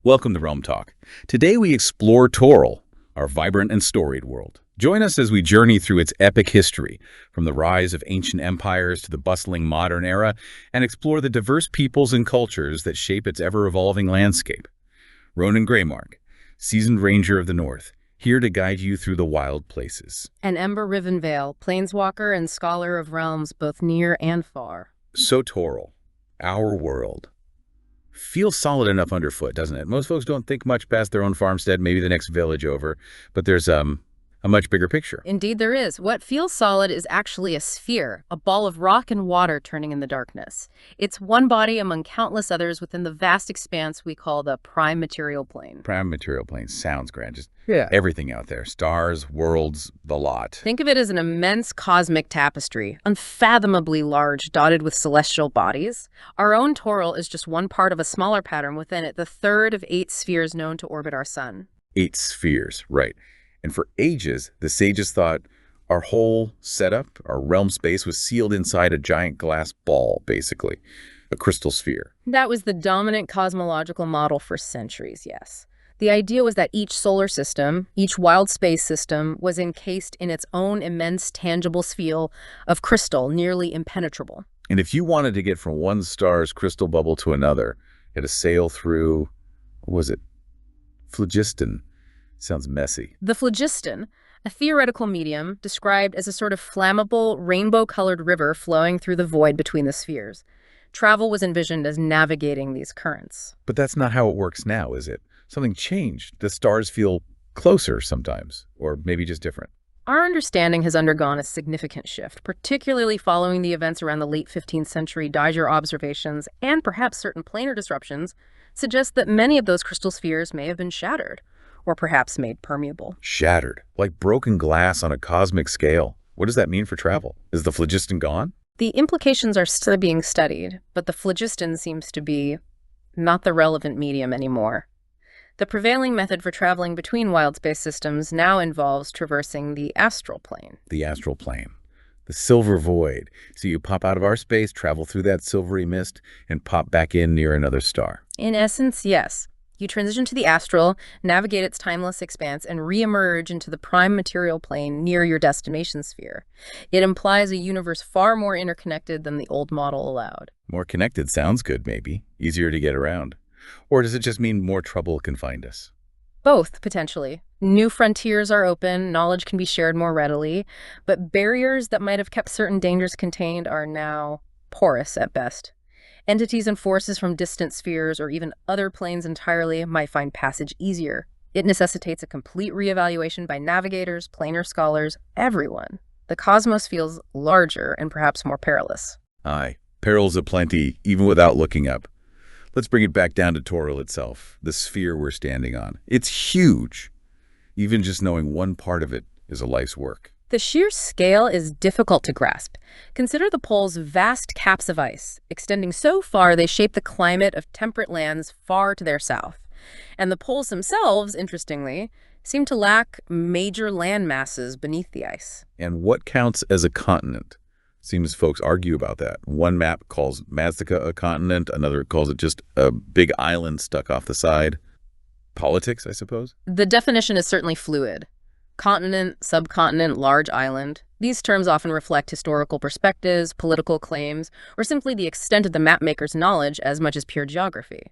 Welcome to Realm Talk. Today we explore Toril, our vibrant and storied world. Join us as we journey through its epic history, from the rise of ancient empires to the bustling modern era, and explore the diverse peoples and cultures that shape its ever-evolving landscape. Ronan Greymark, seasoned ranger of the North, here to guide you through the wild places. And Ember Rivenvale, planeswalker and scholar of realms both near and far. So Toril, our world, feels solid enough underfoot, doesn't it? Most folks don't think much past their own farmstead, maybe the next village over, but there's a much bigger picture. Indeed there is. What feels solid is actually a sphere, a ball of rock and water turning in the darkness. It's one body among countless others within the vast expanse we call the prime material plane. Prime material plane sounds grand. Just everything out there. Stars, worlds, the lot. Think of it as an immense cosmic tapestry, unfathomably large, dotted with celestial bodies. Our own Toril is just one part of a smaller pattern within it, the third of 8 spheres known to orbit our sun. 8 spheres, right. And for ages, the sages thought our whole setup, our realm space, was sealed inside a giant glass ball, basically, a crystal sphere. That was the dominant cosmological model for centuries, yes. The idea was that each solar system, each wild space system, was encased in its own immense tangible sphere of crystal, nearly impenetrable. And if you wanted to get from one star's crystal bubble to another, you had to sail through, what was it, phlogiston. Sounds messy. The phlogiston, a theoretical medium described as a sort of flammable, rainbow-colored river flowing through the void between the spheres. Travel was envisioned as navigating these currents. But that's not how it works now, is it? Something changed. The stars feel closer sometimes, or maybe just different. Our understanding has undergone a significant shift, particularly following the events around the late 15th century. Deiger observations, and perhaps certain planar disruptions, suggest that many of those crystal spheres may have been shattered, or perhaps made permeable. Shattered, like broken glass on a cosmic scale. What does that mean for travel? Is the phlogiston gone? The implications are still being studied, but the phlogiston seems to be not the relevant medium anymore. The prevailing method for traveling between wild space systems now involves traversing the astral plane. The astral plane. The silver void. So you pop out of our space, travel through that silvery mist, and pop back in near another star. In essence, yes. You transition to the astral, navigate its timeless expanse, and re-emerge into the prime material plane near your destination sphere. It implies a universe far more interconnected than the old model allowed. More connected sounds good, maybe. Easier to get around. Or does it just mean more trouble can find us? Both, potentially. New frontiers are open, knowledge can be shared more readily, but barriers that might have kept certain dangers contained are now porous at best. Entities and forces from distant spheres or even other planes entirely might find passage easier. It necessitates a complete reevaluation by navigators, planar scholars, everyone. The cosmos feels larger and perhaps more perilous. Aye, perils aplenty, even without looking up. Let's bring it back down to Toril itself, the sphere we're standing on. It's huge. Even just knowing one part of it is a life's work. The sheer scale is difficult to grasp. Consider the pole's vast caps of ice, extending so far they shape the climate of temperate lands far to their south. And the poles themselves, interestingly, seem to lack major land masses beneath the ice. And what counts as a continent? Seems folks argue about that. One map calls Mazdaca a continent, another calls it just a big island stuck off the side. Politics, I suppose? The definition is certainly fluid. Continent, subcontinent, large island. These terms often reflect historical perspectives, political claims, or simply the extent of the mapmaker's knowledge as much as pure geography.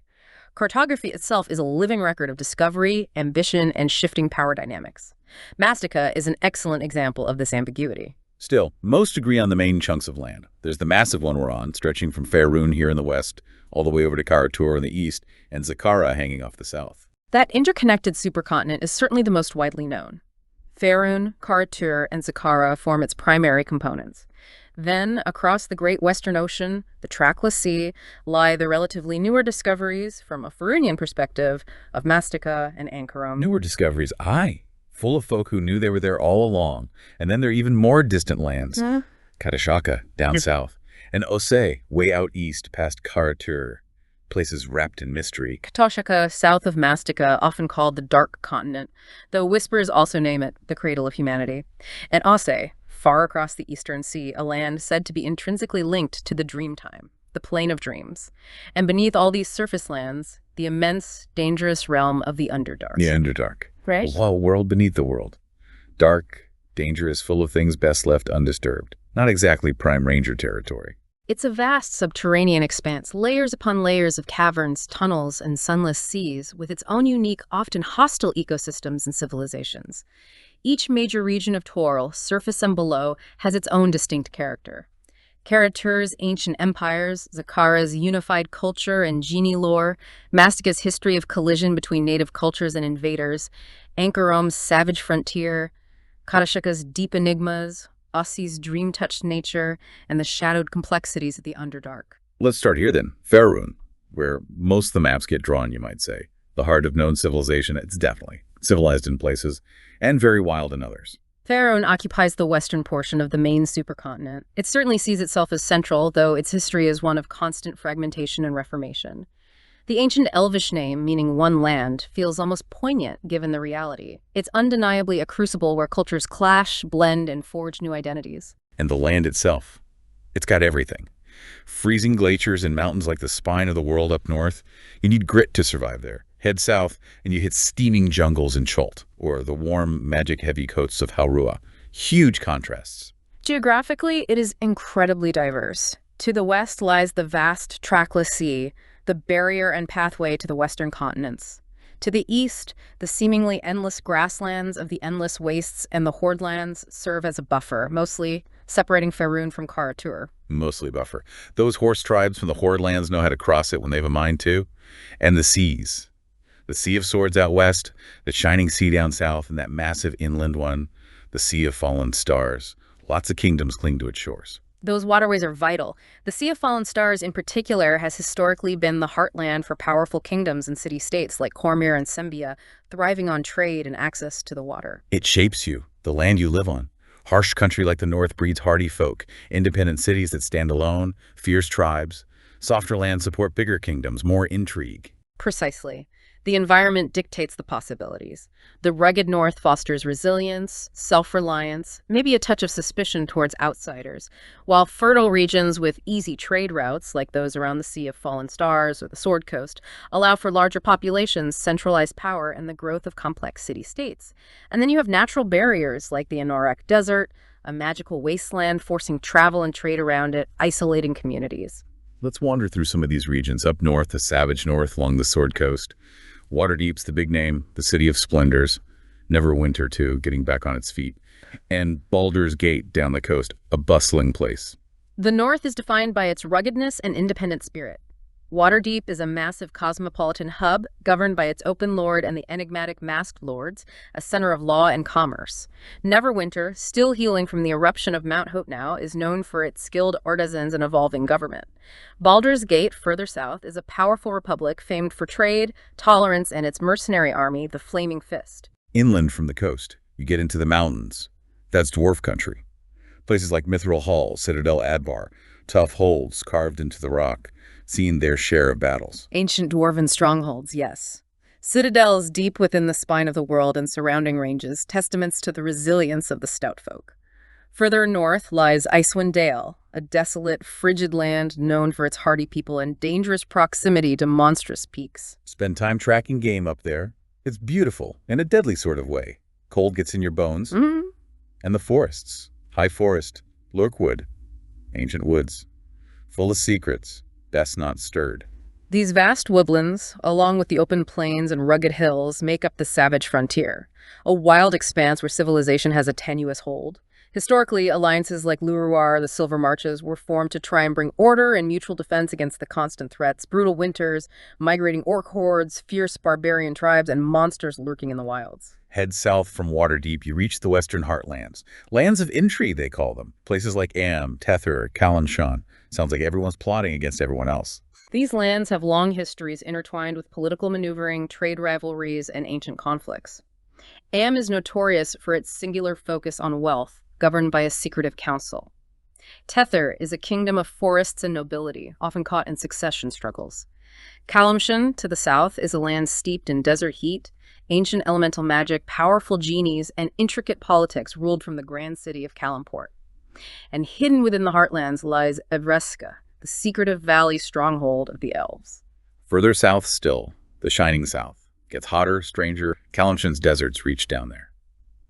Cartography itself is a living record of discovery, ambition, and shifting power dynamics. Mazdaca is an excellent example of this ambiguity. Still, most agree on the main chunks of land. There's the massive one we're on, stretching from Faerun here in the west, all the way over to Karatur in the east, and Zakara hanging off the south. That interconnected supercontinent is certainly the most widely known. Faerun, Karatur, and Zakara form its primary components. Then, across the Great Western Ocean, the trackless sea, lie the relatively newer discoveries, from a Faerunian perspective, of Mazdaca and Ankarum. Newer discoveries, aye. Full of folk who knew they were there all along. And then there are even more distant lands. Kadashaka, down south. And Osei, way out east, past Karatur. Places wrapped in mystery. Katoshaka, south of Mazdaca, often called the Dark Continent, though whispers also name it the cradle of humanity. And Osei, far across the eastern sea, a land said to be intrinsically linked to the Dreamtime, the plane of dreams. And beneath all these surface lands, the immense, dangerous realm of the Underdark. The Underdark. Right? A world beneath the world. Dark, dangerous, full of things best left undisturbed. Not exactly Prime Ranger territory. It's a vast subterranean expanse, layers upon layers of caverns, tunnels, and sunless seas, with its own unique, often hostile ecosystems and civilizations. Each major region of Toril, surface and below, has its own distinct character. Karatur's ancient empires, Zakara's unified culture and genie lore, Mastika's history of collision between native cultures and invaders, Ankarom's savage frontier, Karashaka's deep enigmas, Ossi's dream-touched nature, and the shadowed complexities of the Underdark. Let's start here then. Faerun, where most of the maps get drawn, you might say. The heart of known civilization. It's definitely civilized in places and very wild in others. Faerun occupies the western portion of the main supercontinent. It certainly sees itself as central, though its history is one of constant fragmentation and reformation. The ancient Elvish name, meaning one land, feels almost poignant given the reality. It's undeniably a crucible where cultures clash, blend, and forge new identities. And the land itself. It's got everything. Freezing glaciers and mountains like the spine of the world up north. You need grit to survive there. Head south, and you hit steaming jungles in Chult, or the warm, magic-heavy coasts of Haurua. Huge contrasts. Geographically, it is incredibly diverse. To the west lies the vast, trackless sea, the barrier and pathway to the western continents. To the east, the seemingly endless grasslands of the endless wastes and the Hordelands serve as a buffer, mostly separating Faerun from Karatur. Mostly buffer. Those horse tribes from the Hordelands know how to cross it when they have a mind to. And the seas. The Sea of Swords out west, the Shining Sea down south, and that massive inland one, the Sea of Fallen Stars. Lots of kingdoms cling to its shores. Those waterways are vital. The Sea of Fallen Stars in particular has historically been the heartland for powerful kingdoms and city-states like Cormyr and Sembia, thriving on trade and access to the water. It shapes you, the land you live on. Harsh country like the north breeds hardy folk, independent cities that stand alone, fierce tribes. Softer lands support bigger kingdoms, more intrigue. Precisely. The environment dictates the possibilities. The rugged north fosters resilience, self-reliance, maybe a touch of suspicion towards outsiders, while fertile regions with easy trade routes, like those around the Sea of Fallen Stars or the Sword Coast, allow for larger populations, centralized power, and the growth of complex city-states. And then you have natural barriers like the Anorak Desert, a magical wasteland forcing travel and trade around it, isolating communities. Let's wander through some of these regions. Up north, the savage north along the Sword Coast. Waterdeep's the big name, the City of Splendors. Neverwinter, too, getting back on its feet. And Baldur's Gate down the coast, a bustling place. The north is defined by its ruggedness and independent spirit. Waterdeep is a massive cosmopolitan hub governed by its open lord and the enigmatic masked lords, a center of law and commerce. Neverwinter, still healing from the eruption of Mount Hope now, is known for its skilled artisans and evolving government. Baldur's Gate, further south, is a powerful republic famed for trade, tolerance, and its mercenary army, the Flaming Fist. Inland from the coast, you get into the mountains. That's dwarf country. Places like Mithril Hall, Citadel Adbar, tough holds carved into the rock, seen their share of battles. Ancient dwarven strongholds, yes. Citadels deep within the spine of the world and surrounding ranges, testaments to the resilience of the stout folk. Further north lies Icewind Dale, a desolate, frigid land known for its hardy people and dangerous proximity to monstrous peaks. Spend time tracking game up there. It's beautiful, in a deadly sort of way. Cold gets in your bones. And the forests. High Forest, Lurkwood, ancient woods, full of secrets, best not stirred. These vast woodlands, along with the open plains and rugged hills, make up the savage frontier, a wild expanse where civilization has a tenuous hold. Historically, alliances like Luruar, the Silver Marches, were formed to try and bring order and mutual defense against the constant threats, brutal winters, migrating orc hordes, fierce barbarian tribes, and monsters lurking in the wilds. Head south from Waterdeep, you reach the Western Heartlands. Lands of intrigue, they call them. Places like Am, Tether, Kalanshon. Sounds like everyone's plotting against everyone else. These lands have long histories intertwined with political maneuvering, trade rivalries, and ancient conflicts. Am is notorious for its singular focus on wealth, governed by a secretive council. Tether is a kingdom of forests and nobility, often caught in succession struggles. Kalamshan, to the south, is a land steeped in desert heat, ancient elemental magic, powerful genies, and intricate politics ruled from the grand city of Kalamport. And hidden within the heartlands lies Evreska, the secretive valley stronghold of the elves. Further south still, the shining south. Gets hotter, stranger. Kalimshan's deserts reach down there.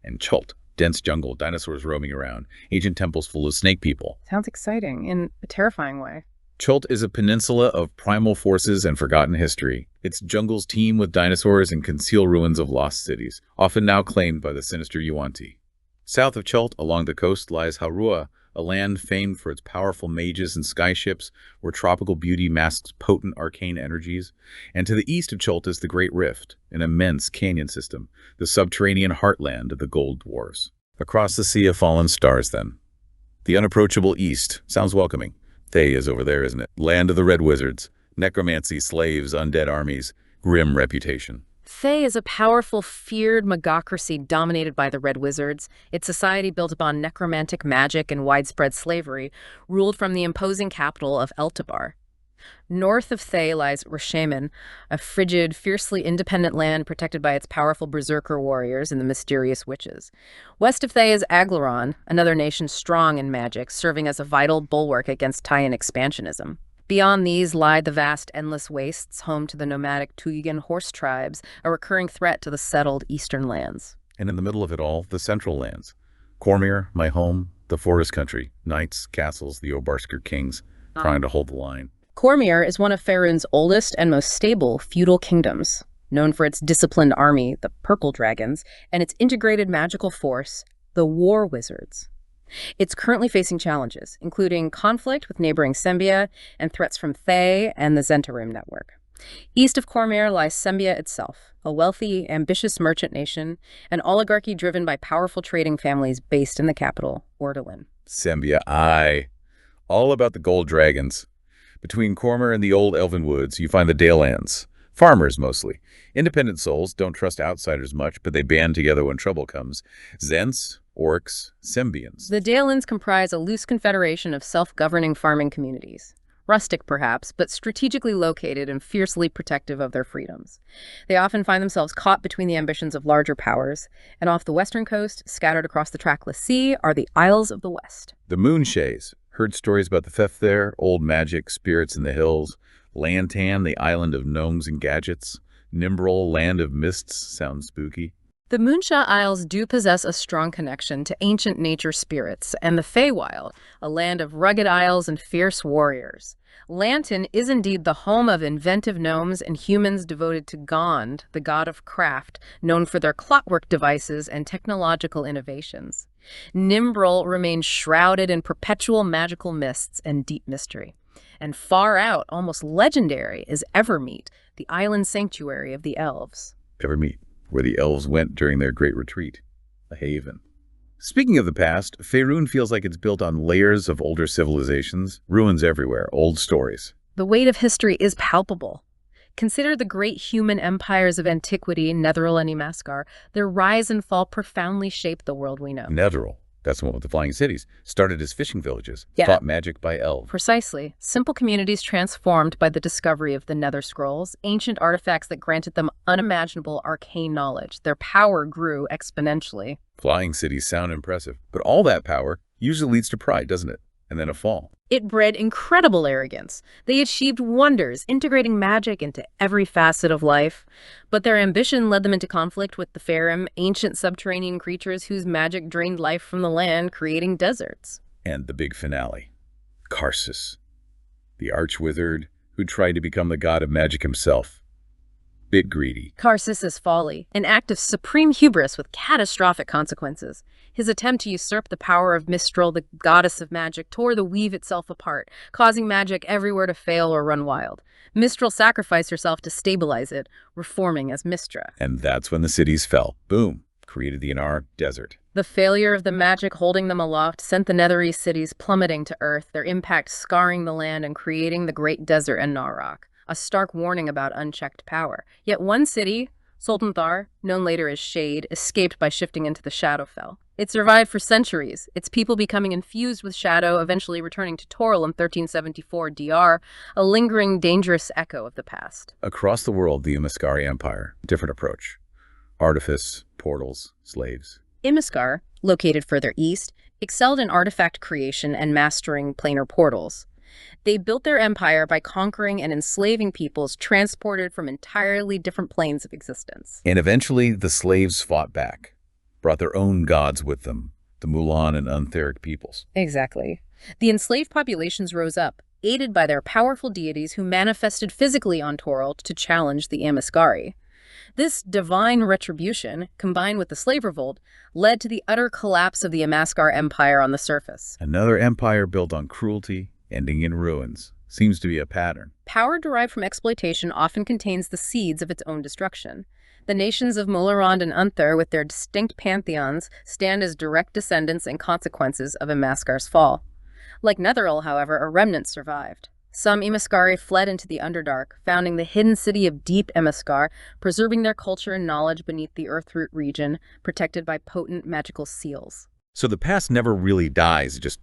And Chult, dense jungle, dinosaurs roaming around, ancient temples full of snake people. Sounds exciting in a terrifying way. Chult is a peninsula of primal forces and forgotten history. Its jungles teem with dinosaurs and conceal ruins of lost cities, often now claimed by the sinister Yuan-ti. South of Chult, along the coast, lies Harua, a land famed for its powerful mages and skyships, where tropical beauty masks potent arcane energies. And to the east of Chult is the Great Rift, an immense canyon system, the subterranean heartland of the Gold Dwarfs. Across the Sea of Fallen Stars, then. The unapproachable east sounds welcoming. Thay is over there, isn't it? Land of the Red Wizards. Necromancy, slaves, undead armies, grim reputation. Thay is a powerful, feared magocracy dominated by the Red Wizards. Its society built upon necromantic magic and widespread slavery, ruled from the imposing capital of Eltabar. North of Thay lies Rashemen, a frigid, fiercely independent land protected by its powerful berserker warriors and the mysterious witches. West of Thay is Aglaron, another nation strong in magic, serving as a vital bulwark against Taiyan expansionism. Beyond these lie the vast, endless wastes, home to the nomadic Tuigan horse tribes, a recurring threat to the settled eastern lands. And in the middle of it all, the central lands. Cormyr, my home, the forest country, knights, castles, the Obarsker kings, trying to hold the line. Cormyr is one of Faerun's oldest and most stable feudal kingdoms, known for its disciplined army, the Purple Dragons, and its integrated magical force, the War Wizards. It's currently facing challenges, including conflict with neighboring Sembia and threats from Thay and the Zentarim network. East of Cormyr lies Sembia itself, a wealthy, ambitious merchant nation, an oligarchy driven by powerful trading families based in the capital, Ordolan. Sembia, aye. All about the gold dragons. Between Cormyr and the old Elven Woods, you find the Dalelands. Farmers, mostly. Independent souls don't trust outsiders much, but they band together when trouble comes. Zents, Orcs, Sembians. The Dalelands comprise a loose confederation of self-governing farming communities. Rustic, perhaps, but strategically located and fiercely protective of their freedoms. They often find themselves caught between the ambitions of larger powers, and off the western coast, scattered across the trackless sea, are the Isles of the West. The Moonshays. Heard stories about the theft there, old magic, spirits in the hills. Lantan, the island of gnomes and gadgets. Nimbrel, land of mists, sounds spooky. The Moonsha Isles do possess a strong connection to ancient nature spirits and the Feywild, a land of rugged isles and fierce warriors. Lantan is indeed the home of inventive gnomes and humans devoted to Gond, the god of craft, known for their clockwork devices and technological innovations. Nimbrel remains shrouded in perpetual magical mists and deep mystery. And far out, almost legendary, is Evermeet, the island sanctuary of the elves. Evermeet, where the elves went during their great retreat. A haven. Speaking of the past, Faerun feels like it's built on layers of older civilizations, ruins everywhere, old stories. The weight of history is palpable. Consider the great human empires of antiquity, Netheril and Imaskar. Their rise and fall profoundly shaped the world we know. Netheril, that's the one with the flying cities, started as fishing villages, Yeah. taught magic by elves. Precisely. Simple communities transformed by the discovery of the Nether Scrolls, ancient artifacts that granted them unimaginable arcane knowledge. Their power grew exponentially. Flying cities sound impressive, but all that power usually leads to pride, doesn't it? And then a fall. It bred incredible arrogance. They achieved wonders, integrating magic into every facet of life. But their ambition led them into conflict with the Faerun, ancient subterranean creatures whose magic drained life from the land, creating deserts. And the big finale. Karsus, the arch-wizard who tried to become the god of magic himself. Bit greedy. Karsus' folly, an act of supreme hubris with catastrophic consequences. His attempt to usurp the power of Mistral, the goddess of magic, tore the weave itself apart, causing magic everywhere to fail or run wild. Mistral sacrificed herself to stabilize it, reforming as Mistra. And that's when the cities fell. Boom. Created the Anar Desert. The failure of the magic holding them aloft sent the Netherese cities plummeting to earth, their impact scarring the land and creating the Great Desert and Narok. A stark warning about unchecked power. Yet one city, Sultanthar, known later as Shade, escaped by shifting into the Shadowfell. It survived for centuries, its people becoming infused with shadow, eventually returning to Toril in 1374 DR, a lingering, dangerous echo of the past. Across the world, the Umaskari Empire. Different approach. Artifice, portals, slaves. Imaskar, located further east, excelled in artifact creation and mastering planar portals. They built their empire by conquering and enslaving peoples transported from entirely different planes of existence. And eventually, the slaves fought back, brought their own gods with them, the Mulan and Untheric peoples. Exactly. The enslaved populations rose up, aided by their powerful deities who manifested physically on Toril to challenge the Amescari. This divine retribution, combined with the slave revolt, led to the utter collapse of the Amescar Empire on the surface. Another empire built on cruelty, ending in ruins. Seems to be a pattern. Power derived from exploitation often contains the seeds of its own destruction. The nations of Mularand and Unther, with their distinct pantheons, stand as direct descendants and consequences of Amascar's fall. Like Netheril, however, a remnant survived. Some Amescari fled into the Underdark, founding the hidden city of Deep Amescar, preserving their culture and knowledge beneath the Earthroot region, protected by potent magical seals. So the past never really dies, it just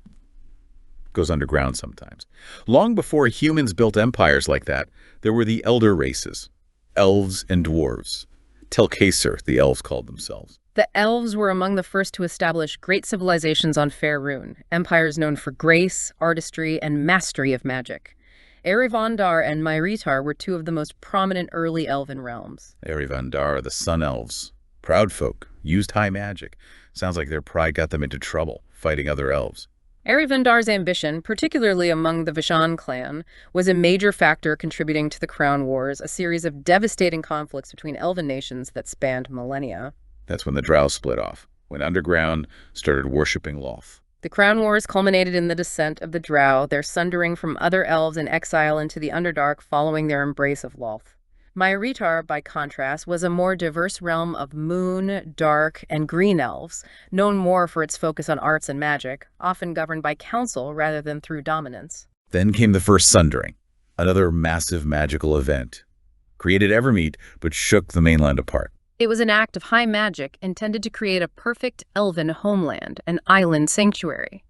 goes underground sometimes. Long before humans built empires like that, there were the elder races, elves and dwarves. Telkasur, the elves called themselves. The elves were among the first to establish great civilizations on Faerun, empires known for grace, artistry, and mastery of magic. Erivandar and Myritar were two of the most prominent early elven realms. Erivandar, the sun elves. Proud folk, used high magic. Sounds like their pride got them into trouble, fighting other elves. Erivandar's ambition, particularly among the Vishan clan, was a major factor contributing to the Crown Wars, a series of devastating conflicts between elven nations that spanned millennia. That's when the Drow split off, when Underground started worshipping Loth. The Crown Wars culminated in the descent of the Drow, their sundering from other elves in exile into the Underdark following their embrace of Loth. Myritar, by contrast, was a more diverse realm of moon, dark, and green elves, known more for its focus on arts and magic, often governed by council rather than through dominance. Then came the First Sundering, another massive magical event. Created Evermeet, but shook the mainland apart. It was an act of high magic intended to create a perfect elven homeland, an island sanctuary.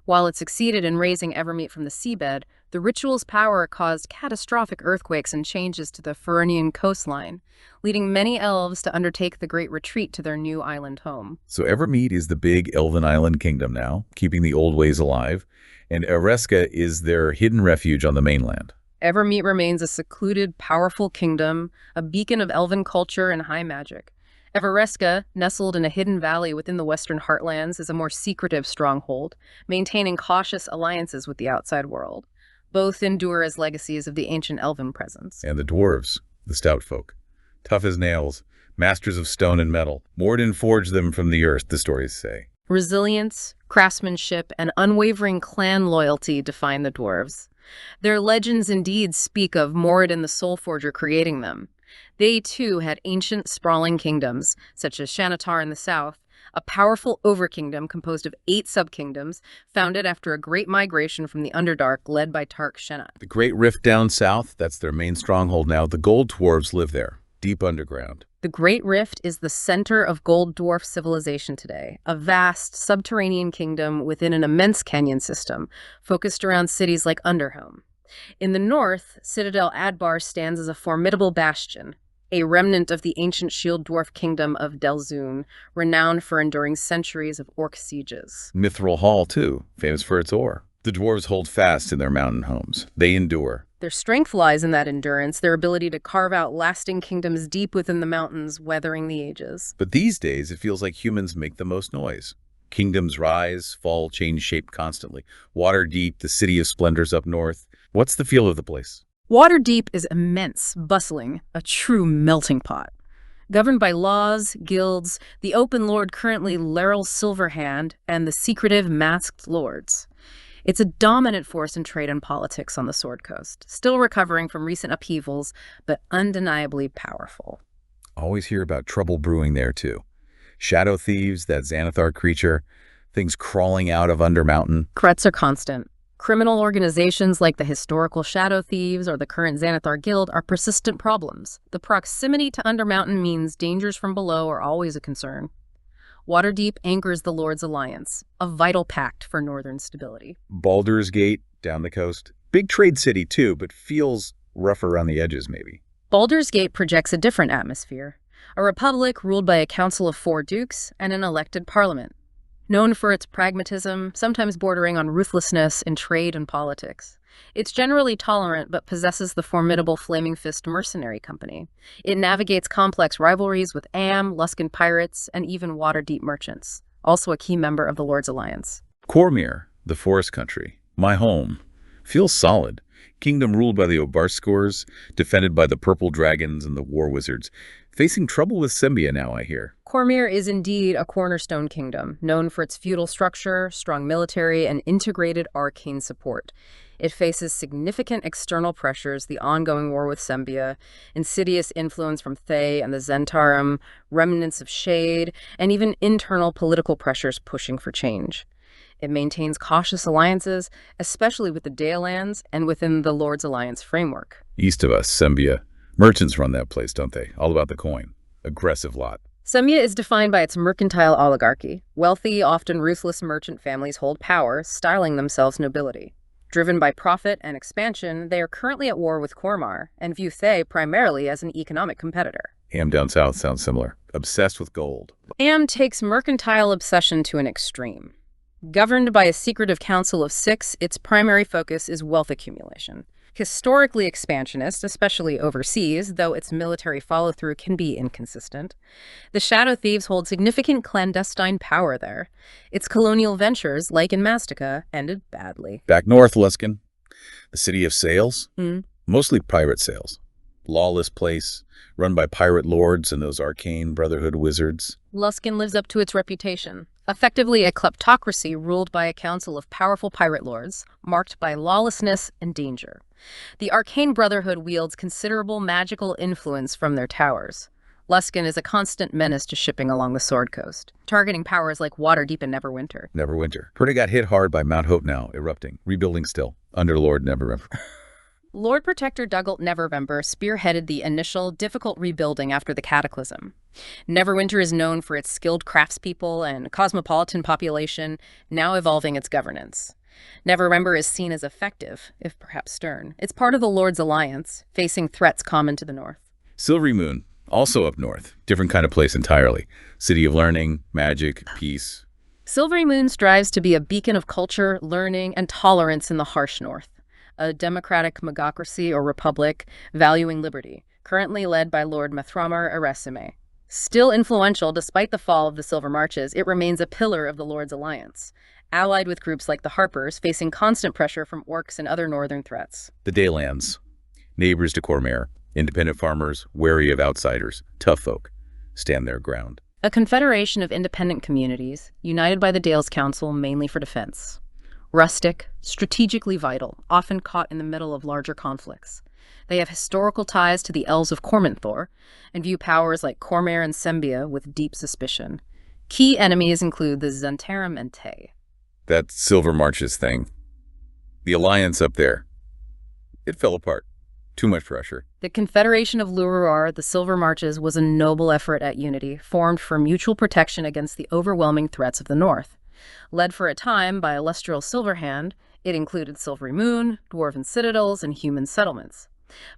While it succeeded in raising Evermeet from the seabed, the ritual's power caused catastrophic earthquakes and changes to the Fernian coastline, leading many elves to undertake the Great Retreat to their new island home. So Evermeet is the big elven island kingdom now, keeping the old ways alive, and Ereska is their hidden refuge on the mainland. Evermeet remains a secluded, powerful kingdom, a beacon of elven culture and high magic. Evereska, nestled in a hidden valley within the western heartlands, is a more secretive stronghold, maintaining cautious alliances with the outside world. Both endure as legacies of the ancient elven presence. And the dwarves, the stout folk. Tough as nails, masters of stone and metal. Morden forged them from the earth, the stories say. Resilience, craftsmanship, and unwavering clan loyalty define the dwarves. Their legends indeed speak of Moradin the Soul Forger creating them. They, too, had ancient, sprawling kingdoms, such as Shanatar in the south, a powerful overkingdom composed of 8 subkingdoms, founded after a great migration from the Underdark led by Tark Shenat. The Great Rift down south, that's their main stronghold now. The Gold Dwarves live there, deep underground. The Great Rift is the center of Gold Dwarf civilization today, a vast subterranean kingdom within an immense canyon system, focused around cities like Underhome. In the north, Citadel Adbar stands as a formidable bastion, a remnant of the ancient shield dwarf kingdom of Delzoun, renowned for enduring centuries of orc sieges. Mithril Hall, too, famous for its ore. The dwarves hold fast in their mountain homes. They endure. Their strength lies in that endurance, their ability to carve out lasting kingdoms deep within the mountains, weathering the ages. But these days, it feels like humans make the most noise. Kingdoms rise, fall, change shape constantly. Waterdeep, the city of splendors up north. What's the feel of the place? Waterdeep is immense, bustling, a true melting pot. Governed by laws, guilds, the open lord currently Laeral Silverhand, and the secretive masked lords. It's a dominant force in trade and politics on the Sword Coast, still recovering from recent upheavals, but undeniably powerful. Always hear about trouble brewing there, too. Shadow thieves, that Xanathar creature, things crawling out of Undermountain. Threats are constant. Criminal organizations like the historical Shadow Thieves or the current Xanathar Guild are persistent problems. The proximity to Undermountain means dangers from below are always a concern. Waterdeep anchors the Lord's Alliance, a vital pact for northern stability. Baldur's Gate, down the coast. Big trade city, too, but feels rough around the edges, maybe. Baldur's Gate projects a different atmosphere. A republic ruled by a council of 4 dukes and an elected parliament. Known for its pragmatism, sometimes bordering on ruthlessness in trade and politics. It's generally tolerant but possesses the formidable Flaming Fist mercenary company. It navigates complex rivalries with Luskan pirates, and even Waterdeep merchants, also a key member of the Lord's Alliance. Cormyr, the forest country, my home, feels solid. Kingdom ruled by the Obarskors, defended by the Purple Dragons and the War Wizards. Facing trouble with Sembia now, I hear. Cormyr is indeed a cornerstone kingdom, known for its feudal structure, strong military, and integrated arcane support. It faces significant external pressures, the ongoing war with Sembia, insidious influence from Thay and the Zentarum, remnants of Shade, and even internal political pressures pushing for change. It maintains cautious alliances, especially with the Dalelands and within the Lord's Alliance framework. East of us, Sembia. Merchants run that place, don't they? All about the coin. Aggressive lot. Sembia is defined by its mercantile oligarchy. Wealthy, often ruthless merchant families hold power, styling themselves nobility. Driven by profit and expansion, they are currently at war with Cormyr and view Thay primarily as an economic competitor. Am down south sounds similar. Obsessed with gold. Am takes mercantile obsession to an extreme. Governed by a secretive council of 6, its primary focus is wealth accumulation. Historically expansionist, especially overseas, though its military follow-through can be inconsistent. The Shadow Thieves hold significant clandestine power there. Its colonial ventures, like in Mastica, ended badly. Back north, Luskan. The city of sails. Mostly pirate sails. Lawless place, run by pirate lords and those arcane Brotherhood wizards. Luskan lives up to its reputation. Effectively a kleptocracy ruled by a council of powerful pirate lords, marked by lawlessness and danger. The Arcane Brotherhood wields considerable magical influence from their towers. Luskan is a constant menace to shipping along the Sword Coast, targeting powers like Waterdeep and Neverwinter. Neverwinter. Heard it got hit hard by Mount Hope now, erupting, rebuilding still, under Lord Neverwinter. Lord Protector Dougalt Neverwember spearheaded the initial, difficult rebuilding after the Cataclysm. Neverwinter is known for its skilled craftspeople and cosmopolitan population, now evolving its governance. Neverwember is seen as effective, if perhaps stern. It's part of the Lord's Alliance, facing threats common to the north. Silvery Moon, also up north. Different kind of place entirely. City of learning, magic, peace. Silvery Moon strives to be a beacon of culture, learning, and tolerance in the harsh north. A democratic magocracy or republic valuing liberty, currently led by Lord Mathramar Eresime. Still influential despite the fall of the Silver Marches, it remains a pillar of the Lord's Alliance, allied with groups like the Harpers, facing constant pressure from orcs and other northern threats. The Daylands, neighbors to Cormyr, independent farmers, wary of outsiders, tough folk, stand their ground. A confederation of independent communities, united by the Dales Council mainly for defense. Rustic, strategically vital, often caught in the middle of larger conflicts. They have historical ties to the Elves of Corminthor and view powers like Cormyr and Sembia with deep suspicion. Key enemies include the Zentarum and Thay. That Silver Marches thing. The alliance up there. It fell apart. Too much pressure. The Confederation of Lururor, the Silver Marches, was a noble effort at unity, formed for mutual protection against the overwhelming threats of the North. Led for a time by a Lustral Silverhand, it included Silvery Moon, dwarven citadels, and human settlements.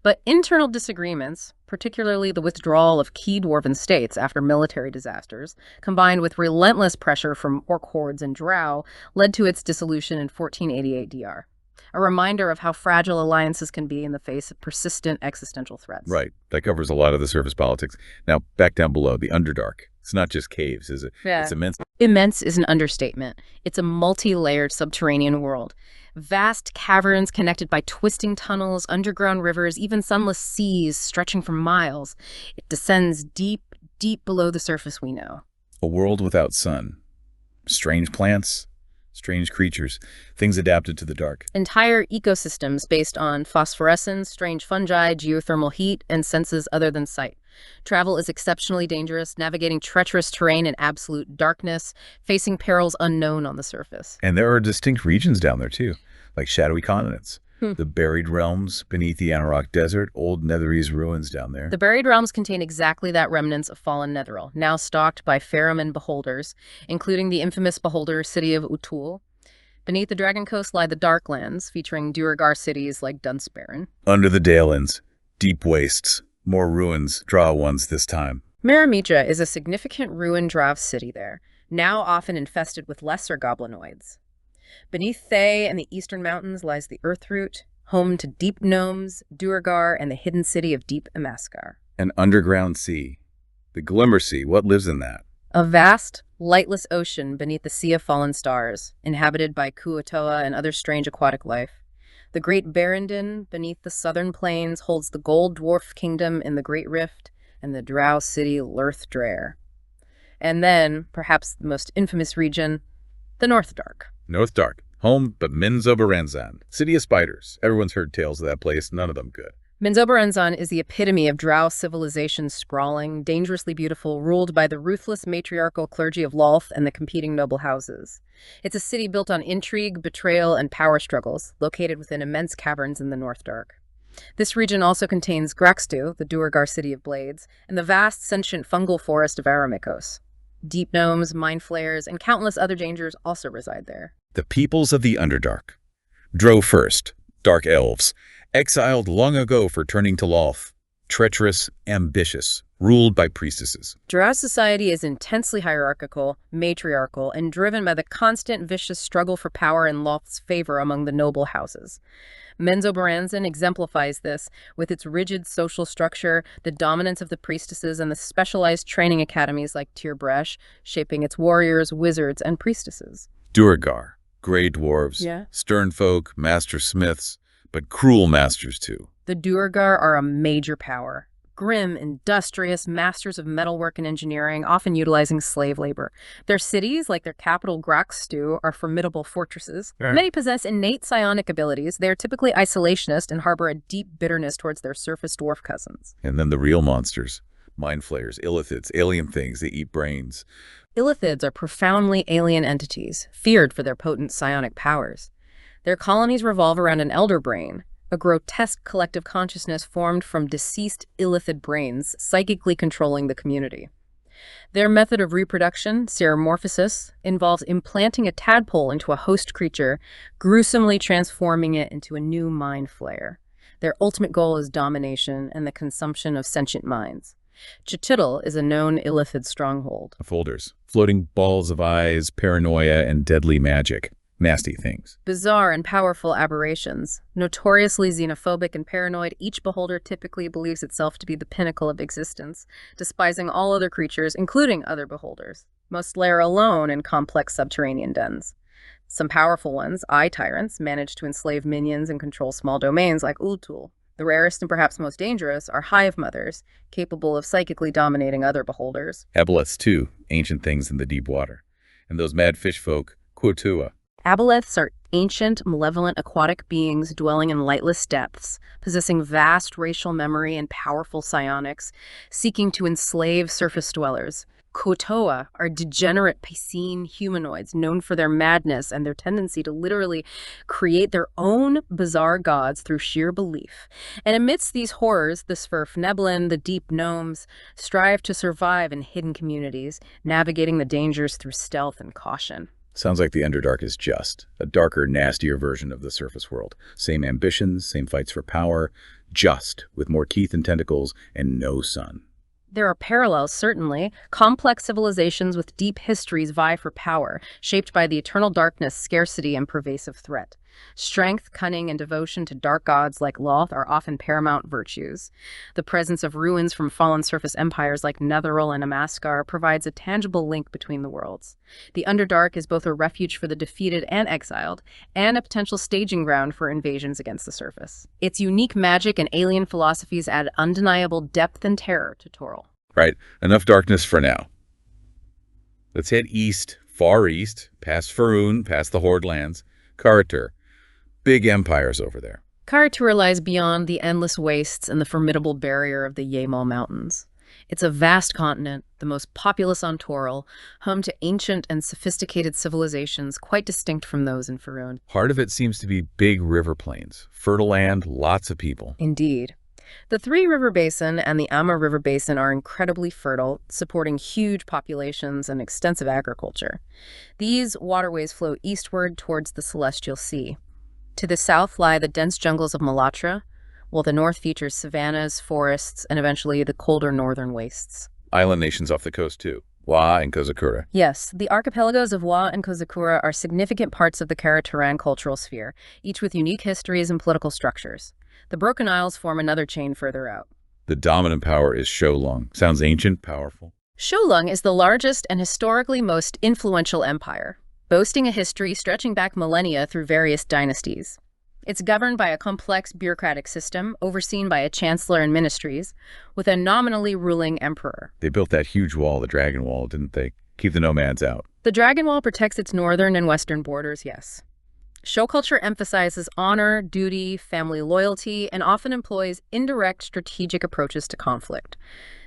But internal disagreements, particularly the withdrawal of key dwarven states after military disasters, combined with relentless pressure from orc hordes and drow, led to its dissolution in 1488 DR. A reminder of how fragile alliances can be in the face of persistent existential threats. Right. That covers a lot of the surface politics. Now, back down below, the Underdark. It's not just caves, is it? Yeah. It's immense. Immense is an understatement. It's a multi-layered subterranean world. Vast caverns connected by twisting tunnels, underground rivers, even sunless seas stretching for miles. It descends deep, deep below the surface we know. A world without sun. Strange plants, strange creatures, things adapted to the dark. Entire ecosystems based on phosphorescence, strange fungi, geothermal heat, and senses other than sight. Travel is exceptionally dangerous, navigating treacherous terrain in absolute darkness, facing perils unknown on the surface. And there are distinct regions down there, too, like shadowy continents. The buried realms beneath the Anarok Desert, old Netherese ruins down there. The buried realms contain exactly that remnants of fallen Netheril, now stalked by Farum beholders, including the infamous beholder city of Utul. Beneath the Dragon Coast lie the Darklands, featuring Duergar cities like Dunsparren. Under the Dalelands, deep wastes. More ruins, Drow ones this time. Maramidra is a significant ruined Drow city there, now often infested with lesser goblinoids. Beneath Thay and the eastern mountains lies the Earthroot, home to deep gnomes, Duergar, and the hidden city of Deep Amaskar. An underground sea. The Glimmer Sea, what lives in that? A vast, lightless ocean beneath the Sea of Fallen Stars, inhabited by Kuo-toa and other strange aquatic life. The Great Barrendin, beneath the southern plains, holds the Gold Dwarf Kingdom in the Great Rift and the drow city Lerth-Draer. And then, perhaps the most infamous region, the North Dark. North Dark, home but Minzoberranzan, city of spiders. Everyone's heard tales of that place, none of them good. Minzoberranzan is the epitome of drow civilization, sprawling, dangerously beautiful, ruled by the ruthless matriarchal clergy of Lolth and the competing noble houses. It's a city built on intrigue, betrayal, and power struggles, located within immense caverns in the North Dark. This region also contains Graxtu, the Duergar city of blades, and the vast sentient fungal forest of Aramikos. Deep gnomes, mind flayers, and countless other dangers also reside there. The peoples of the Underdark. Drow first, dark elves, exiled long ago for turning to Lolth. Treacherous, ambitious, ruled by priestesses. Drow society is intensely hierarchical, matriarchal, and driven by the constant vicious struggle for power in Lolth's favor among the noble houses. Menzoberranzan exemplifies this with its rigid social structure, the dominance of the priestesses, and the specialized training academies like Tir Bresh, shaping its warriors, wizards, and priestesses. Duergar, grey dwarves, stern folk, master smiths, but cruel masters too. The Duergar are a major power. Grim, industrious, masters of metalwork and engineering, often utilizing slave labor. Their cities, like their capital Graxtu, are formidable fortresses. Many possess innate psionic abilities. They are typically isolationist and harbor a deep bitterness towards their surface dwarf cousins. And then the real monsters. Mind flayers, illithids, alien things that eat brains. Illithids are profoundly alien entities, feared for their potent psionic powers. Their colonies revolve around an elder brain, a grotesque collective consciousness formed from deceased illithid brains, psychically controlling the community. Their method of reproduction, seromorphosis, involves implanting a tadpole into a host creature, gruesomely transforming it into a new mind flayer. Their ultimate goal is domination and the consumption of sentient minds. Cited is a known illithid stronghold. Folders, floating balls of eyes, paranoia, and deadly magic. Nasty things. Bizarre and powerful aberrations. Notoriously xenophobic and paranoid, each beholder typically believes itself to be the pinnacle of existence, despising all other creatures, including other beholders. Most lair alone in complex subterranean dens. Some powerful ones, eye tyrants, manage to enslave minions and control small domains like Ultul. The rarest and perhaps most dangerous are hive mothers, capable of psychically dominating other beholders. Aboleths, too, ancient things in the deep water. And those mad fish folk, Kuo-toa. Aboleths are ancient, malevolent aquatic beings dwelling in lightless depths, possessing vast racial memory and powerful psionics, seeking to enslave surface dwellers. Kuo-toa are degenerate Piscine humanoids known for their madness and their tendency to literally create their own bizarre gods through sheer belief. And amidst these horrors, the Sverfneblin, the deep gnomes, strive to survive in hidden communities, navigating the dangers through stealth and caution. Sounds like the Underdark is just a darker, nastier version of the surface world. Same ambitions, same fights for power, just with more teeth and tentacles and no sun. There are parallels, certainly. Complex civilizations with deep histories vie for power, shaped by the eternal darkness, scarcity, and pervasive threat. Strength, cunning, and devotion to dark gods like Lolth are often paramount virtues. The presence of ruins from fallen surface empires like Netheril and Amaskar provides a tangible link between the worlds. The Underdark is both a refuge for the defeated and exiled, and a potential staging ground for invasions against the surface. Its unique magic and alien philosophies add undeniable depth and terror to Toril. Right, enough darkness for now. Let's head east, far east, past Faerun, past the Horde lands. Karatur. Big empires over there. Karatur lies beyond the endless wastes and the formidable barrier of the Yamal Mountains. It's a vast continent, the most populous on Toril, home to ancient and sophisticated civilizations quite distinct from those in Faerun. Part of it seems to be big river plains, fertile land, lots of people. Indeed. The Three River Basin and the Amma River Basin are incredibly fertile, supporting huge populations and extensive agriculture. These waterways flow eastward towards the Celestial Sea. To the south lie the dense jungles of Malatra, while the north features savannas, forests, and eventually the colder northern wastes. Island nations off the coast, too. Wa and Kozakura. Yes, the archipelagos of Wa and Kozakura are significant parts of the Kara-Turan cultural sphere, each with unique histories and political structures. The Broken Isles form another chain further out. The dominant power is Sholong. Sounds ancient, powerful. Sholong is the largest and historically most influential empire, boasting a history stretching back millennia through various dynasties. It's governed by a complex bureaucratic system, overseen by a chancellor and ministries, with a nominally ruling emperor. They built that huge wall, the Dragon Wall, didn't they? Keep the nomads out. The Dragon Wall protects its northern and western borders, yes. Show culture emphasizes honor, duty, family loyalty, and often employs indirect strategic approaches to conflict.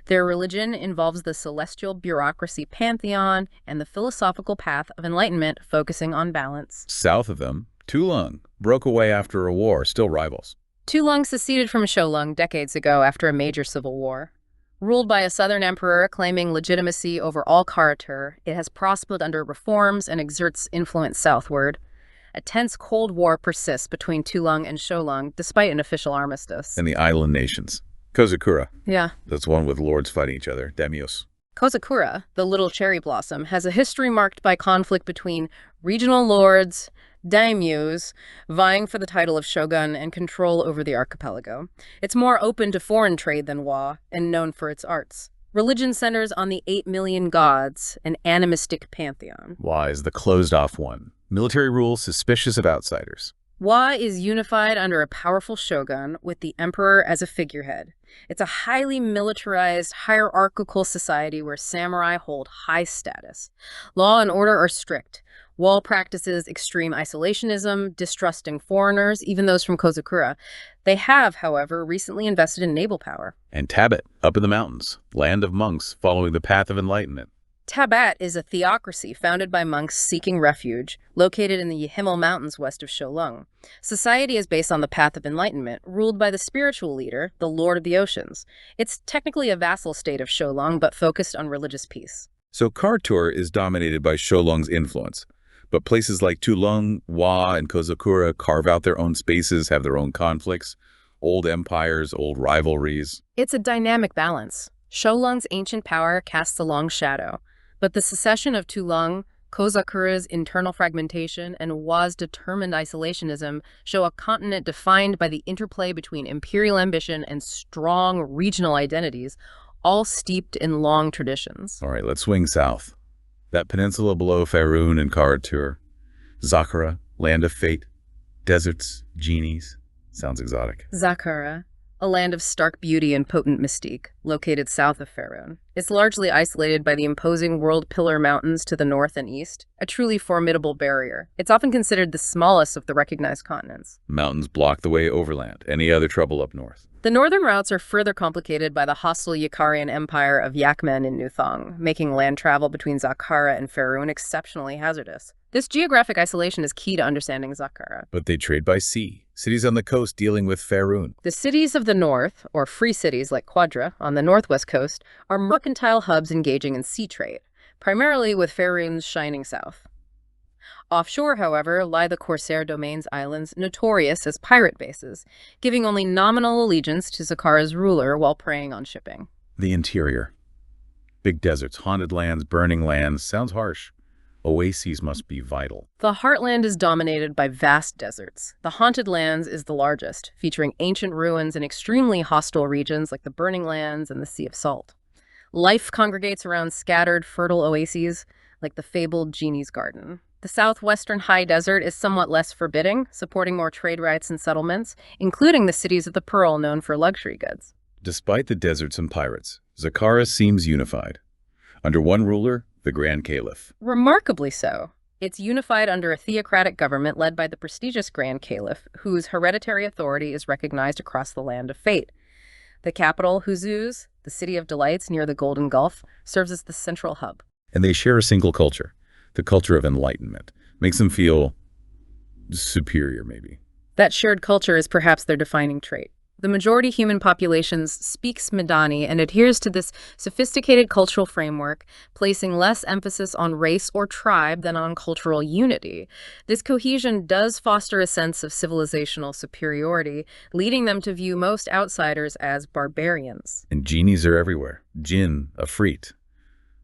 Their religion involves the celestial bureaucracy pantheon and the philosophical path of enlightenment, focusing on balance. South of them, Tulung broke away after a war, still rivals. Tulung seceded from Sholung decades ago after a major civil war. Ruled by a southern emperor claiming legitimacy over all Kara-Tur, it has prospered under reforms and exerts influence southward. A tense Cold War persists between Tulung and Sholung, despite an official armistice. And the island nations. Kozakura. Yeah. That's one with lords fighting each other. Daimyos. Kozakura, the little cherry blossom, has a history marked by conflict between regional lords, daimyos, vying for the title of shogun and control over the archipelago. It's more open to foreign trade than Wa, and known for its arts. Religion centers on the 8 million gods, an animistic pantheon. Wa is the closed-off one. Military rule suspicious of outsiders. Wa is unified under a powerful shogun with the emperor as a figurehead. It's a highly militarized, hierarchical society where samurai hold high status. Law and order are strict. Wa practices extreme isolationism, distrusting foreigners, even those from Kozakura. They have, however, recently invested in naval power. And Tabet, up in the mountains, land of monks following the path of enlightenment. Tabat is a theocracy founded by monks seeking refuge, located in the Himal Mountains west of Sholung. Society is based on the path of enlightenment, ruled by the spiritual leader, the Lord of the Oceans. It's technically a vassal state of Sholung, but focused on religious peace. So Kara-Tur is dominated by Sholung's influence. But places like Tulung, Wa, and Kozakura carve out their own spaces, have their own conflicts, old empires, old rivalries. It's a dynamic balance. Sholung's ancient power casts a long shadow. But the secession of Tulung, Kozakura's internal fragmentation, and Wa's determined isolationism show a continent defined by the interplay between imperial ambition and strong regional identities, all steeped in long traditions. All right, let's swing south. That peninsula below Faerun and Kara-Tur. Zakara, land of fate, deserts, genies. Sounds exotic. Zakara, a land of stark beauty and potent mystique, located south of Faerun. It's largely isolated by the imposing World Pillar Mountains to the north and east, a truly formidable barrier. It's often considered the smallest of the recognized continents. Mountains block the way overland. Any other trouble up north? The northern routes are further complicated by the hostile Yakarian Empire of Yakmen in Nuthong, making land travel between Zakara and Faerun exceptionally hazardous. This geographic isolation is key to understanding Zakara. But they trade by sea. Cities on the coast dealing with Faerun. The cities of the north, or free cities like Quadra on the northwest coast, are mercantile hubs engaging in sea trade, primarily with Faerun's shining south. Offshore, however, lie the Corsair Domains Islands, notorious as pirate bases, giving only nominal allegiance to Zakara's ruler while preying on shipping. The interior. Big deserts, haunted lands, burning lands. Sounds harsh. Oases must be vital. The heartland is dominated by vast deserts. The haunted lands is the largest, featuring ancient ruins and extremely hostile regions like the Burning Lands and the Sea of Salt. Life congregates around scattered, fertile oases like the fabled Genie's Garden. The southwestern high desert is somewhat less forbidding, supporting more trade routes and settlements, including the cities of the Pearl known for luxury goods. Despite the deserts and pirates, Zakara seems unified. Under one ruler, the Grand Caliph. Remarkably so. It's unified under a theocratic government led by the prestigious Grand Caliph, whose hereditary authority is recognized across the Land of Fate. The capital, Huzuz, the City of Delights near the Golden Gulf, serves as the central hub. And they share a single culture, the culture of enlightenment. Makes them feel superior, maybe. That shared culture is perhaps their defining trait. The majority human populations speaks Madani and adheres to this sophisticated cultural framework, placing less emphasis on race or tribe than on cultural unity. This cohesion does foster a sense of civilizational superiority, leading them to view most outsiders as barbarians. And genies are everywhere. Jinn, Afrit.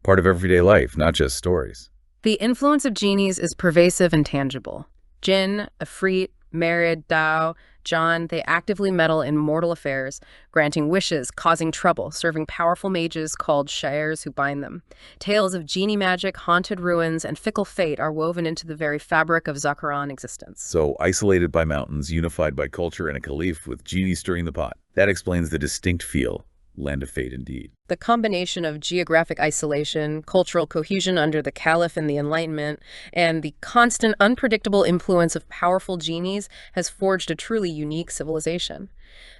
part of everyday life, not just stories. The influence of genies is pervasive and tangible. Jinn, Ifrit, Merid, Dao, John, they actively meddle in mortal affairs, granting wishes, causing trouble, serving powerful mages called shairs who bind them. Tales of genie magic, haunted ruins, and fickle fate are woven into the very fabric of Zakaran existence. So, isolated by mountains, unified by culture, and a caliph with genies stirring the pot. That explains the distinct feel. Land of fate indeed. The combination of geographic isolation, cultural cohesion under the Caliph and the Enlightenment, and the constant, unpredictable influence of powerful genies has forged a truly unique civilization.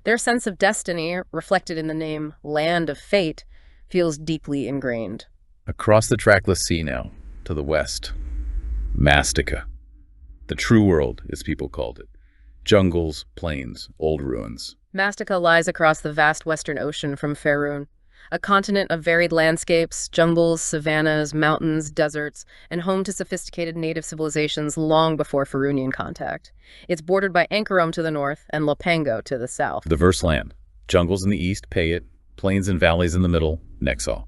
Their sense of destiny, reflected in the name Land of Fate, feels deeply ingrained. Across the trackless sea now, to the west, Mastica. The true world, as people called it. Jungles, plains, old ruins. Mastica lies across the vast western ocean from Faerun, a continent of varied landscapes, jungles, savannas, mountains, deserts, and home to sophisticated native civilizations long before Faerunian contact. It's bordered by Ankarom to the north and Lopango to the south. Diverse land. Jungles in the east, Payet. Plains and valleys in the middle, Nexal.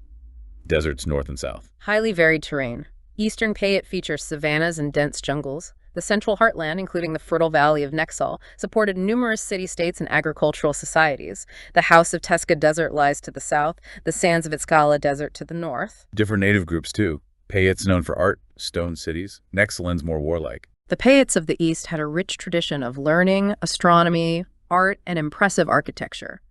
Deserts north and south. Highly varied terrain. Eastern Payet features savannas and dense jungles. The central heartland, including the fertile valley of Nexal, supported numerous city-states and agricultural societies. The House of Tesca Desert lies to the south, the sands of Itzcala Desert to the north. Different native groups, too. Payet's known for art, stone cities. Nexalen's more warlike. The Payets of the east had a rich tradition of learning, astronomy, art, and impressive architecture.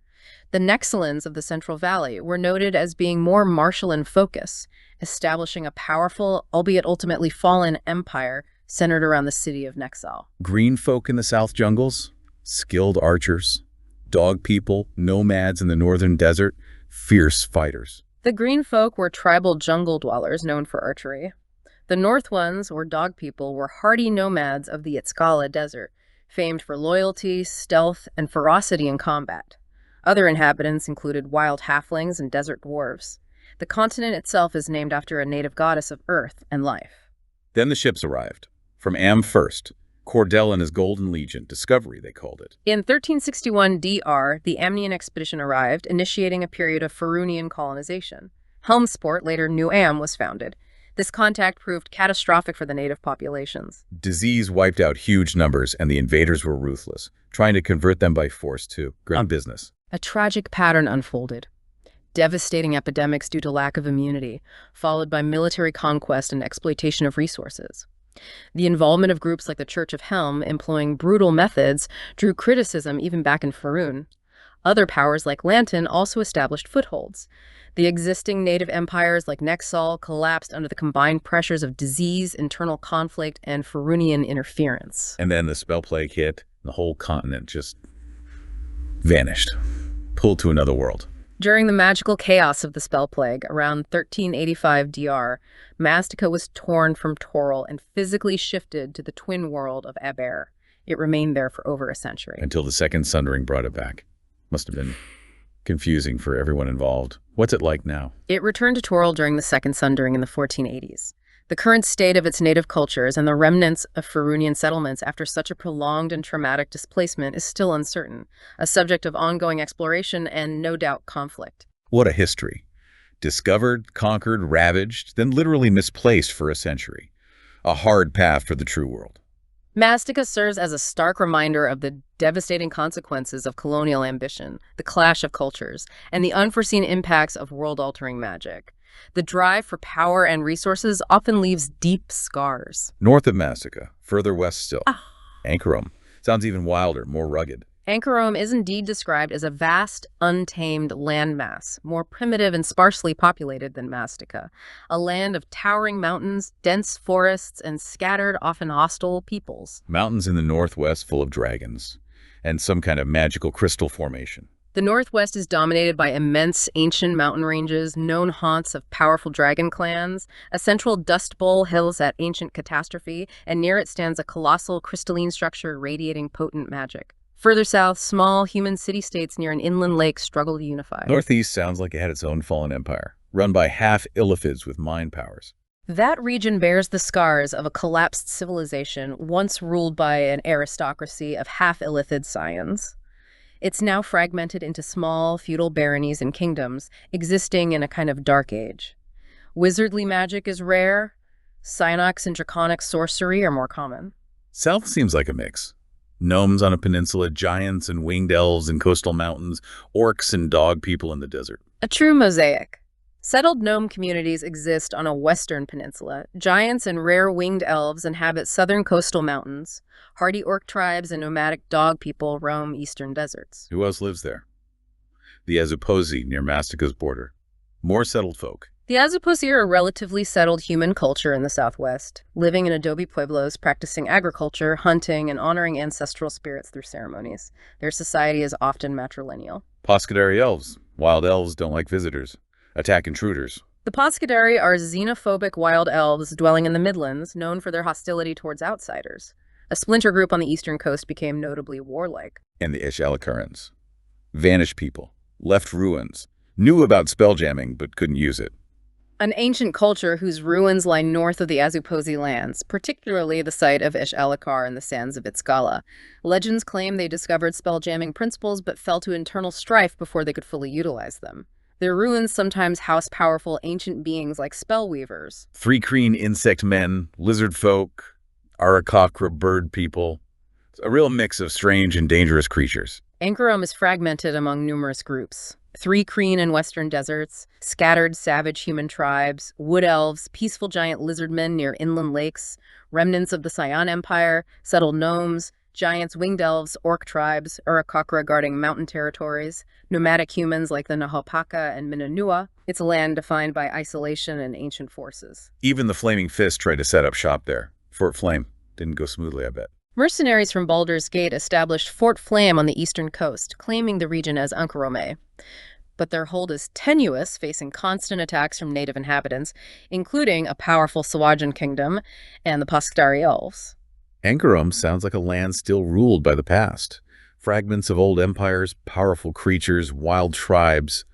The Nexalans of the Central Valley were noted as being more martial in focus, establishing a powerful, albeit ultimately fallen, empire centered around the city of Nexal. Green folk in the south jungles, skilled archers, dog people, nomads in the northern desert, fierce fighters. The green folk were tribal jungle dwellers known for archery. The north ones, or dog people, were hardy nomads of the Itzcala Desert, famed for loyalty, stealth, and ferocity in combat. Other inhabitants included wild halflings and desert dwarves. The continent itself is named after a native goddess of earth and life. Then the ships arrived. From Am first, Cordell and his Golden Legion, Discovery they called it. In 1361 DR, the Amnian expedition arrived, initiating a period of Faerunian colonization. Helmsport, later New Am, was founded. This contact proved catastrophic for the native populations. Disease wiped out huge numbers, and the invaders were ruthless, trying to convert them by force to ground business. A tragic pattern unfolded. Devastating epidemics due to lack of immunity, followed by military conquest and exploitation of resources. The involvement of groups like the Church of Helm, employing brutal methods, drew criticism even back in Faerun. Other powers like Lantan also established footholds. The existing native empires like Nexal collapsed under the combined pressures of disease, internal conflict, and Faerunian interference. And then the spell plague hit, and the whole continent just vanished, pulled to another world. During the magical chaos of the spell plague, around 1385 DR, Mastica was torn from Toril and physically shifted to the twin world of Aber. It remained there for over a century. Until the second sundering brought it back. Must have been confusing for everyone involved. What's it like now? It returned to Toril during the second sundering in the 1480s. The current state of its native cultures and the remnants of Faerunian settlements after such a prolonged and traumatic displacement is still uncertain, a subject of ongoing exploration and, no doubt, conflict. What a history. Discovered, conquered, ravaged, then literally misplaced for a century. A hard path for the true world. Mastica serves as a stark reminder of the devastating consequences of colonial ambition, the clash of cultures, and the unforeseen impacts of world-altering magic. The drive for power and resources often leaves deep scars. North of Mastica, further west still. Ankarom. Sounds even wilder, more rugged. Ankarom is indeed described as a vast, untamed landmass, more primitive and sparsely populated than Mastica, a land of towering mountains, dense forests, and scattered, often hostile peoples. Mountains in the northwest full of dragons, and some kind of magical crystal formation. The northwest is dominated by immense ancient mountain ranges, known haunts of powerful dragon clans. A central dust bowl hills that ancient catastrophe, and near it stands a colossal crystalline structure radiating potent magic. Further south, small human city-states near an inland lake struggle to unify. Northeast sounds like it had its own fallen empire, run by half-illithids with mind powers. That region bears the scars of a collapsed civilization once ruled by an aristocracy of half-illithid scions. It's now fragmented into small, feudal baronies and kingdoms, existing in a kind of dark age. Wizardly magic is rare. Cynox and draconic sorcery are more common. South seems like a mix. Gnomes on a peninsula, giants and winged elves in coastal mountains, orcs and dog people in the desert. A true mosaic. Settled gnome communities exist on a western peninsula. Giants and rare winged elves inhabit southern coastal mountains. Hardy orc tribes and nomadic dog people roam eastern deserts. Who else lives there? The Azupozi near Mastica's border. More settled folk. The Azupozi are a relatively settled human culture in the southwest, living in adobe pueblos, practicing agriculture, hunting, and honoring ancestral spirits through ceremonies. Their society is often matrilineal. Poskadari elves. Wild elves don't like visitors. Attack intruders. The Poskadari are xenophobic wild elves dwelling in the Midlands, known for their hostility towards outsiders. A splinter group on the eastern coast became notably warlike. And the Ishalakarans. Vanished people. Left ruins. Knew about spelljamming, but couldn't use it. An ancient culture whose ruins lie north of the Azupozi lands, particularly the site of Ish-Alakar and the sands of Itzgala. Legends claim they discovered spelljamming principles but fell to internal strife before they could fully utilize them. Their ruins sometimes house powerful ancient beings like spellweavers. Three-creen insect men, lizard folk, Arakakra bird people. It's a real mix of strange and dangerous creatures. Ankarum is fragmented among numerous groups. Three-creen in western deserts, scattered savage human tribes, wood elves, peaceful giant lizardmen near inland lakes, remnants of the Saiyan Empire, settled gnomes, giants, winged elves, orc tribes, Urakakra guarding mountain territories, nomadic humans like the Nahopaka and Minanua. It's a land defined by isolation and ancient forces. Even the Flaming Fist tried to set up shop there. Fort Flame. Didn't go smoothly, I bet. Mercenaries from Baldur's Gate established Fort Flame on the eastern coast, claiming the region as Ankarome. But their hold is tenuous, facing constant attacks from native inhabitants, including a powerful Sawajan kingdom and the Poskadari elves. Ankarum sounds like a land still ruled by the past. Fragments of old empires, powerful creatures, wild tribes.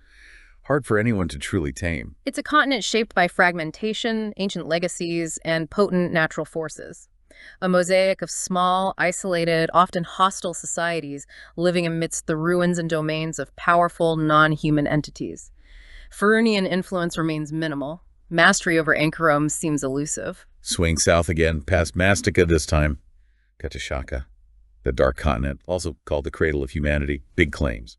Hard for anyone to truly tame. It's a continent shaped by fragmentation, ancient legacies, and potent natural forces. A mosaic of small, isolated, often hostile societies living amidst the ruins and domains of powerful, non-human entities. Faerunian influence remains minimal. Mastery over Ankarum seems elusive. Swing south again, past Mastica this time. Katashaka, the Dark Continent, also called the Cradle of Humanity. Big claims.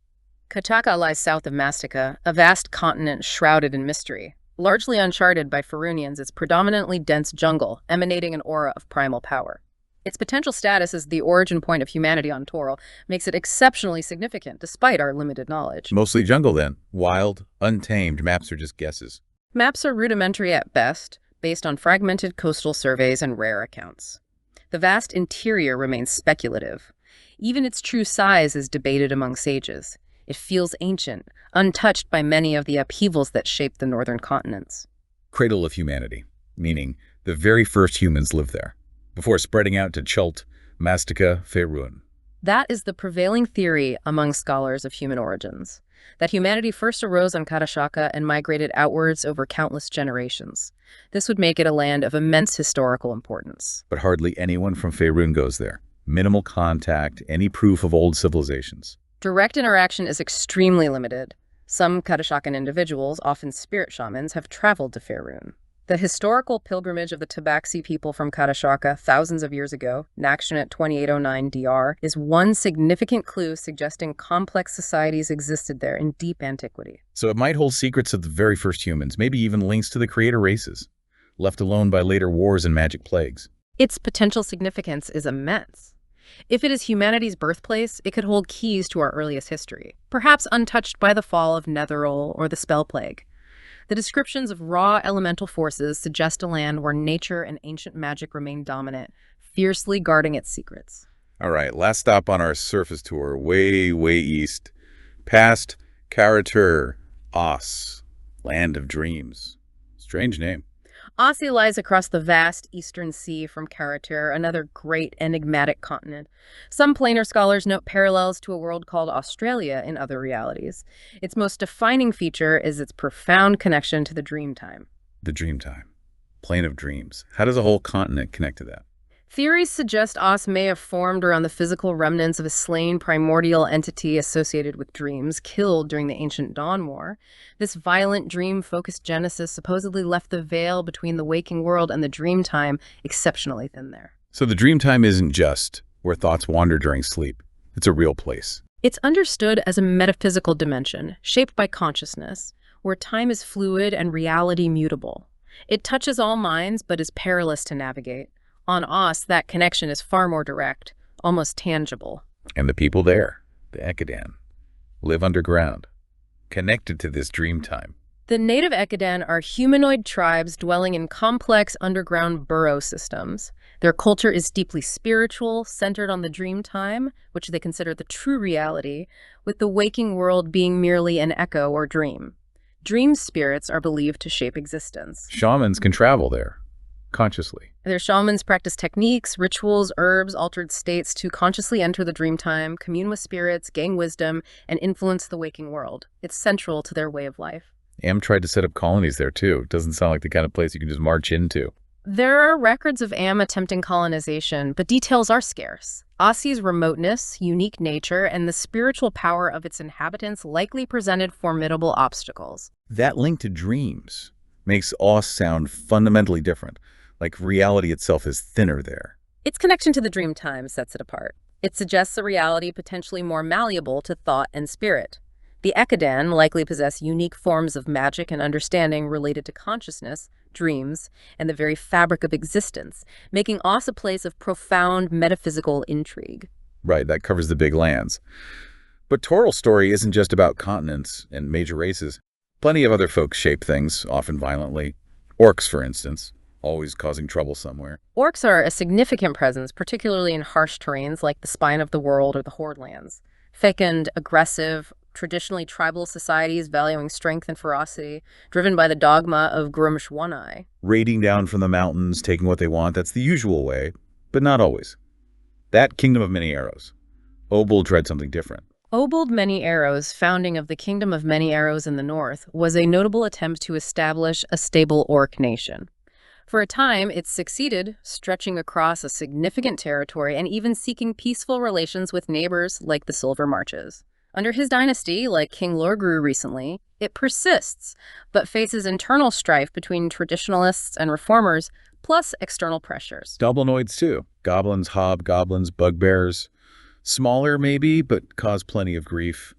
Kataka lies south of Mastica, a vast continent shrouded in mystery. Largely uncharted by Faerunians, its predominantly dense jungle, emanating an aura of primal power. Its potential status as the origin point of humanity on Toril makes it exceptionally significant, despite our limited knowledge. Mostly jungle then. Wild, untamed. Maps are just guesses. Maps are rudimentary at best, based on fragmented coastal surveys and rare accounts. The vast interior remains speculative. Even its true size is debated among sages. It feels ancient, untouched by many of the upheavals that shaped the northern continents. Cradle of Humanity, meaning the very first humans lived there, before spreading out to Chult, Mastica, Faerun. That is the prevailing theory among scholars of human origins, that humanity first arose on Karashaka and migrated outwards over countless generations. This would make it a land of immense historical importance. But hardly anyone from Faerun goes there. Minimal contact, any proof of old civilizations. Direct interaction is extremely limited. Some Kadashakan individuals, often spirit shamans, have traveled to Faerun. The historical pilgrimage of the Tabaxi people from Kadashaka thousands of years ago, Nakshanat 2809 DR, is one significant clue suggesting complex societies existed there in deep antiquity. So it might hold secrets of the very first humans, maybe even links to the creator races, left alone by later wars and magic plagues. Its potential significance is immense. If it is humanity's birthplace, it could hold keys to our earliest history, perhaps untouched by the fall of Netheril or the Spell Plague. The descriptions of raw elemental forces suggest a land where nature and ancient magic remain dominant, fiercely guarding its secrets. All right, last stop on our surface tour, way east, past Karatur, Os, Land of Dreams. Strange name. Aussie lies across the vast eastern sea from Karatur, another great enigmatic continent. Some planar scholars note parallels to a world called Australia in other realities. Its most defining feature is its profound connection to the Dreamtime. The Dreamtime. Plane of Dreams. How does a whole continent connect to that? Theories suggest Os may have formed around the physical remnants of a slain primordial entity associated with dreams killed during the ancient Dawn War. This violent dream-focused genesis supposedly left the veil between the waking world and the dream time exceptionally thin there. So the dream time isn't just where thoughts wander during sleep. It's a real place. It's understood as a metaphysical dimension, shaped by consciousness, where time is fluid and reality mutable. It touches all minds, but is perilous to navigate. On Os, that connection is far more direct, almost tangible. And the people there, the Ekadan, live underground, connected to this dream time. The native Ekadan are humanoid tribes dwelling in complex underground burrow systems. Their culture is deeply spiritual, centered on the dream time, which they consider the true reality, with the waking world being merely an echo or dream. Dream spirits are believed to shape existence. Shamans can travel there, consciously. Their shamans practice techniques, rituals, herbs, altered states to consciously enter the dream time, commune with spirits, gain wisdom, and influence the waking world. It's central to their way of life. Am tried to set up colonies there too. Doesn't sound like the kind of place you can just march into. There are records of Am attempting colonization, but details are scarce. Ossi's remoteness, unique nature, and the spiritual power of its inhabitants likely presented formidable obstacles. That link to dreams makes Oz sound fundamentally different, like reality itself is thinner there. Its connection to the dream time sets it apart. It suggests a reality potentially more malleable to thought and spirit. The Ekadan likely possess unique forms of magic and understanding related to consciousness, dreams, and the very fabric of existence, making Oz a place of profound metaphysical intrigue. Right, that covers the big lands. But Toril's story isn't just about continents and major races. Plenty of other folks shape things, often violently. Orcs, for instance, always causing trouble somewhere. Orcs are a significant presence, particularly in harsh terrains like the Spine of the World or the Horde Lands. Thickened, aggressive, traditionally tribal societies valuing strength and ferocity, driven by the dogma of Grumsh One-Eye. Raiding down from the mountains, taking what they want, that's the usual way, but not always. That Kingdom of Many Arrows. Obul tried something different. Obuld Many Arrows, founding of the Kingdom of Many Arrows in the north, was a notable attempt to establish a stable orc nation. For a time, it succeeded, stretching across a significant territory and even seeking peaceful relations with neighbors like the Silver Marches. Under his dynasty, like King Lorgru recently, it persists, but faces internal strife between traditionalists and reformers, plus external pressures. Goblinoids too. Goblins, hobgoblins, bugbears. Smaller maybe, but cause plenty of grief.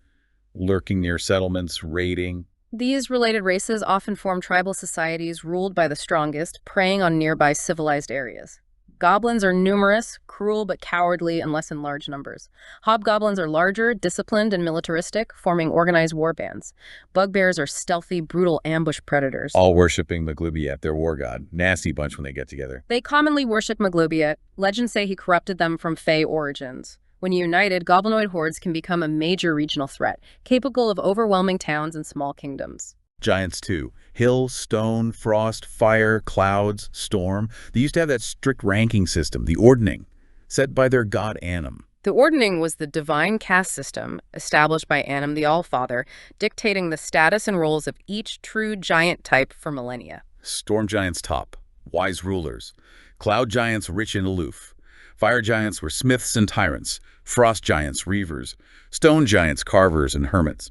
Lurking near settlements, raiding. These related races often form tribal societies ruled by the strongest, preying on nearby civilized areas. Goblins are numerous, cruel but cowardly unless in large numbers. Hobgoblins are larger, disciplined, and militaristic, forming organized war bands. Bugbears are stealthy, brutal ambush predators. All worshipping Maglubiet, their war god. Nasty bunch when they get together. They commonly worship Maglubiet. Legends say he corrupted them from Fey origins. When united, goblinoid hordes can become a major regional threat, capable of overwhelming towns and small kingdoms. Giants too. Hill, stone, frost, fire, clouds, storm. They used to have that strict ranking system, the ordning, set by their god Annam. The ordning was the divine caste system established by Annam the Allfather, dictating the status and roles of each true giant type for millennia. Storm giants top, wise rulers. Cloud giants rich and aloof. Fire giants were smiths and tyrants. Frost giants, reavers. Stone giants, carvers and hermits.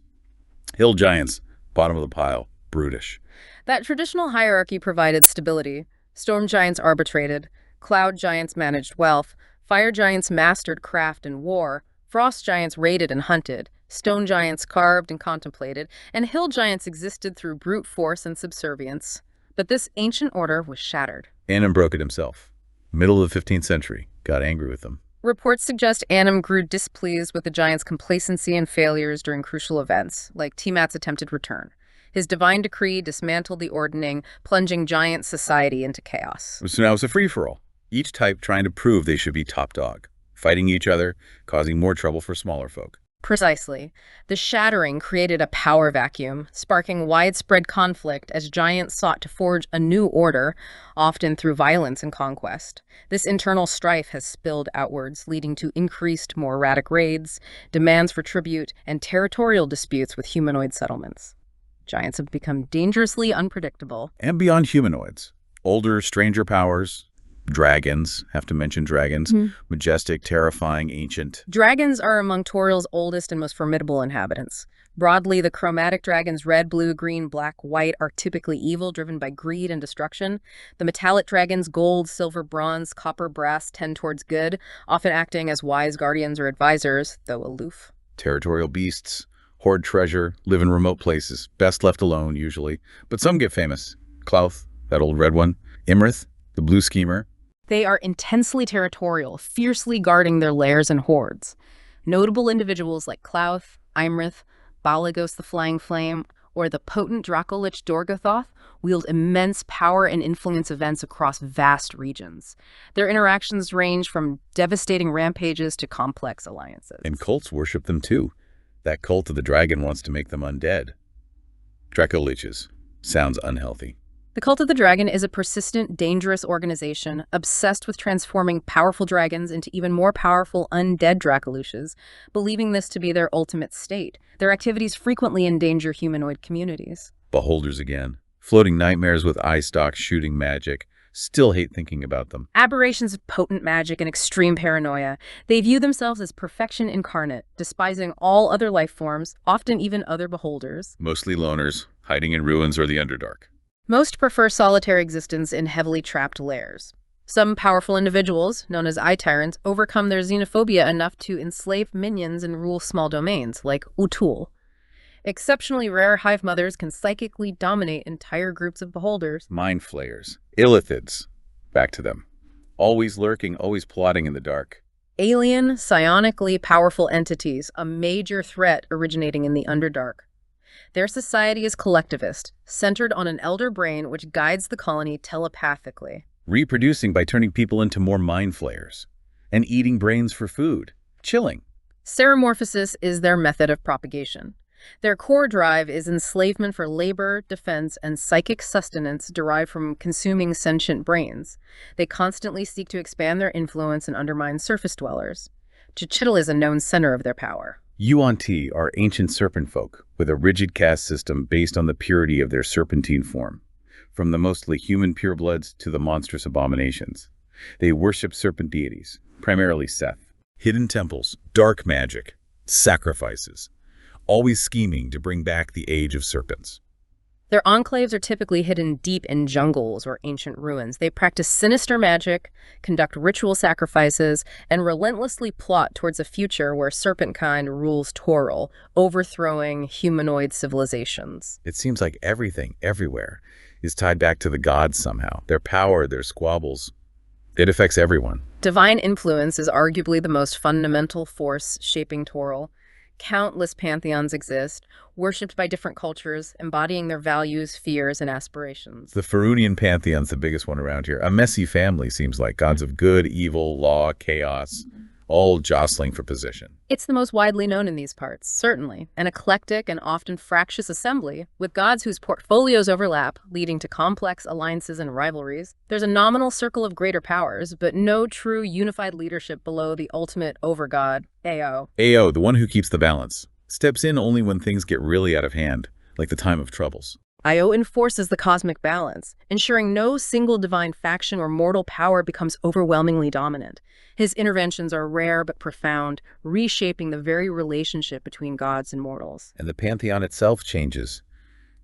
Hill giants, bottom of the pile, brutish. That traditional hierarchy provided stability. Storm giants arbitrated. Cloud giants managed wealth. Fire giants mastered craft and war. Frost giants raided and hunted. Stone giants carved and contemplated. And hill giants existed through brute force and subservience. But this ancient order was shattered. Annam broke it himself. Middle of the 15th century. Got angry with them. Reports suggest Annam grew displeased with the giants' complacency and failures during crucial events, like Tiamat's attempted return. His divine decree dismantled the ordning, plunging giant society into chaos. So now it's a free-for-all. Each type trying to prove they should be top dog, fighting each other, causing more trouble for smaller folk. Precisely. The shattering created a power vacuum, sparking widespread conflict as giants sought to forge a new order, often through violence and conquest. This internal strife has spilled outwards, leading to increased, more erratic raids, demands for tribute, and territorial disputes with humanoid settlements. Giants have become dangerously unpredictable. And beyond humanoids. Older, stranger powers, Dragons, have to mention dragons. Majestic, terrifying, ancient. Dragons are among Toril's oldest and most formidable inhabitants. Broadly, the chromatic dragons red, blue, green, black, white are typically evil, driven by greed and destruction. The metallic dragons gold, silver, bronze, copper, brass tend towards good, often acting as wise guardians or advisors, though aloof. Territorial beasts, hoard treasure, live in remote places, best left alone usually. But some get famous. Clouth, that old red one. Imrith, the blue schemer. They are intensely territorial, fiercely guarding their lairs and hoards. Notable individuals like Clouth, Imrith, Balagos the Flying Flame, or the potent Dracolich Dorgothoth wield immense power and influence events across vast regions. Their interactions range from devastating rampages to complex alliances. And cults worship them too. That cult of the dragon wants to make them undead. Dracoliches. Sounds unhealthy. The Cult of the Dragon is a persistent, dangerous organization obsessed with transforming powerful dragons into even more powerful undead Dracoliches, believing this to be their ultimate state. Their activities frequently endanger humanoid communities. Beholders again. Floating nightmares with eye stalks shooting magic. Still hate thinking about them. Aberrations of potent magic and extreme paranoia. They view themselves as perfection incarnate, despising all other life forms, often even other beholders. Mostly loners, hiding in ruins or the Underdark. Most prefer solitary existence in heavily trapped lairs. Some powerful individuals, known as eye tyrants, overcome their xenophobia enough to enslave minions and rule small domains, like Utul. Exceptionally rare hive mothers can psychically dominate entire groups of beholders. Mind flayers. Illithids. Back to them. Always lurking, always plotting in the dark. Alien, psionically powerful entities, a major threat originating in the Underdark. Their society is collectivist, centered on an elder brain which guides the colony telepathically. Reproducing by turning people into more mind flayers. And eating brains for food. Chilling. Ceremorphosis is their method of propagation. Their core drive is enslavement for labor, defense, and psychic sustenance derived from consuming sentient brains. They constantly seek to expand their influence and undermine surface dwellers. Cited is a known center of their power. Yuan-Ti are ancient serpent folk with a rigid caste system based on the purity of their serpentine form, from the mostly human purebloods to the monstrous abominations. They worship serpent deities, primarily Seth. Hidden temples, dark magic, sacrifices, always scheming to bring back the age of serpents. Their enclaves are typically hidden deep in jungles or ancient ruins. They practice sinister magic, conduct ritual sacrifices, and relentlessly plot towards a future where serpentkind rules Toril, overthrowing humanoid civilizations. It seems like everything, everywhere, is tied back to the gods somehow. Their power, their squabbles. It affects everyone. Divine influence is arguably the most fundamental force shaping Toril. Countless pantheons exist, worshipped by different cultures, embodying their values, fears, and aspirations. The Faerunian pantheon's the biggest one around here. A messy family, seems like. Gods of good, evil, law, chaos, all jostling for position. It's the most widely known in these parts, certainly. An eclectic and often fractious assembly, with gods whose portfolios overlap, leading to complex alliances and rivalries. There's a nominal circle of greater powers, but no true unified leadership below the ultimate overgod, Ao. Ao, the one who keeps the balance, steps in only when things get really out of hand, like the time of troubles. Io enforces the cosmic balance, ensuring no single divine faction or mortal power becomes overwhelmingly dominant. His interventions are rare but profound, reshaping the very relationship between gods and mortals. And the pantheon itself changes.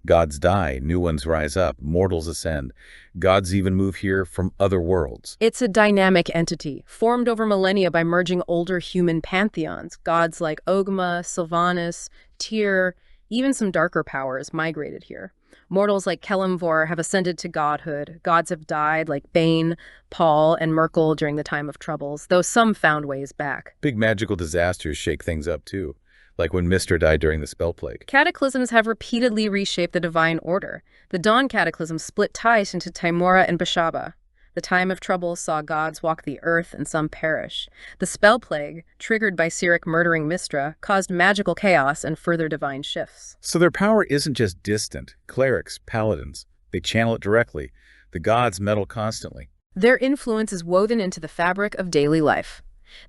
Gods die, new ones rise up, mortals ascend. Gods even move here from other worlds. It's a dynamic entity, formed over millennia by merging older human pantheons. Gods like Ogma, Sylvanas, Tyr, even some darker powers migrated here. Mortals like Kelemvor have ascended to godhood. Gods have died like Bane, Paul, and Merkel during the time of troubles, though some found ways back. Big magical disasters shake things up too, like when Mister died during the spell plague. Cataclysms have repeatedly reshaped the divine order. The Dawn Cataclysm split Tais into Timora and Bashaba. The time of trouble saw gods walk the earth and some perish. The spell plague, triggered by Cyric murdering Mystra, caused magical chaos and further divine shifts. So their power isn't just distant. Clerics, paladins, they channel it directly. The gods meddle constantly. Their influence is woven into the fabric of daily life.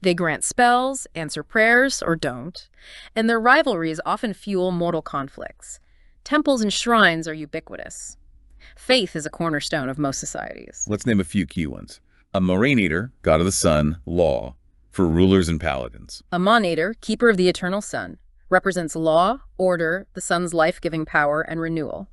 They grant spells, answer prayers, or don't, and their rivalries often fuel mortal conflicts. Temples and shrines are ubiquitous. Faith is a cornerstone of most societies. Let's name a few key ones. A Moraine Eater, god of the sun, law, for rulers and paladins. A Monator, keeper of the eternal sun, represents law, order, the sun's life-giving power, and renewal.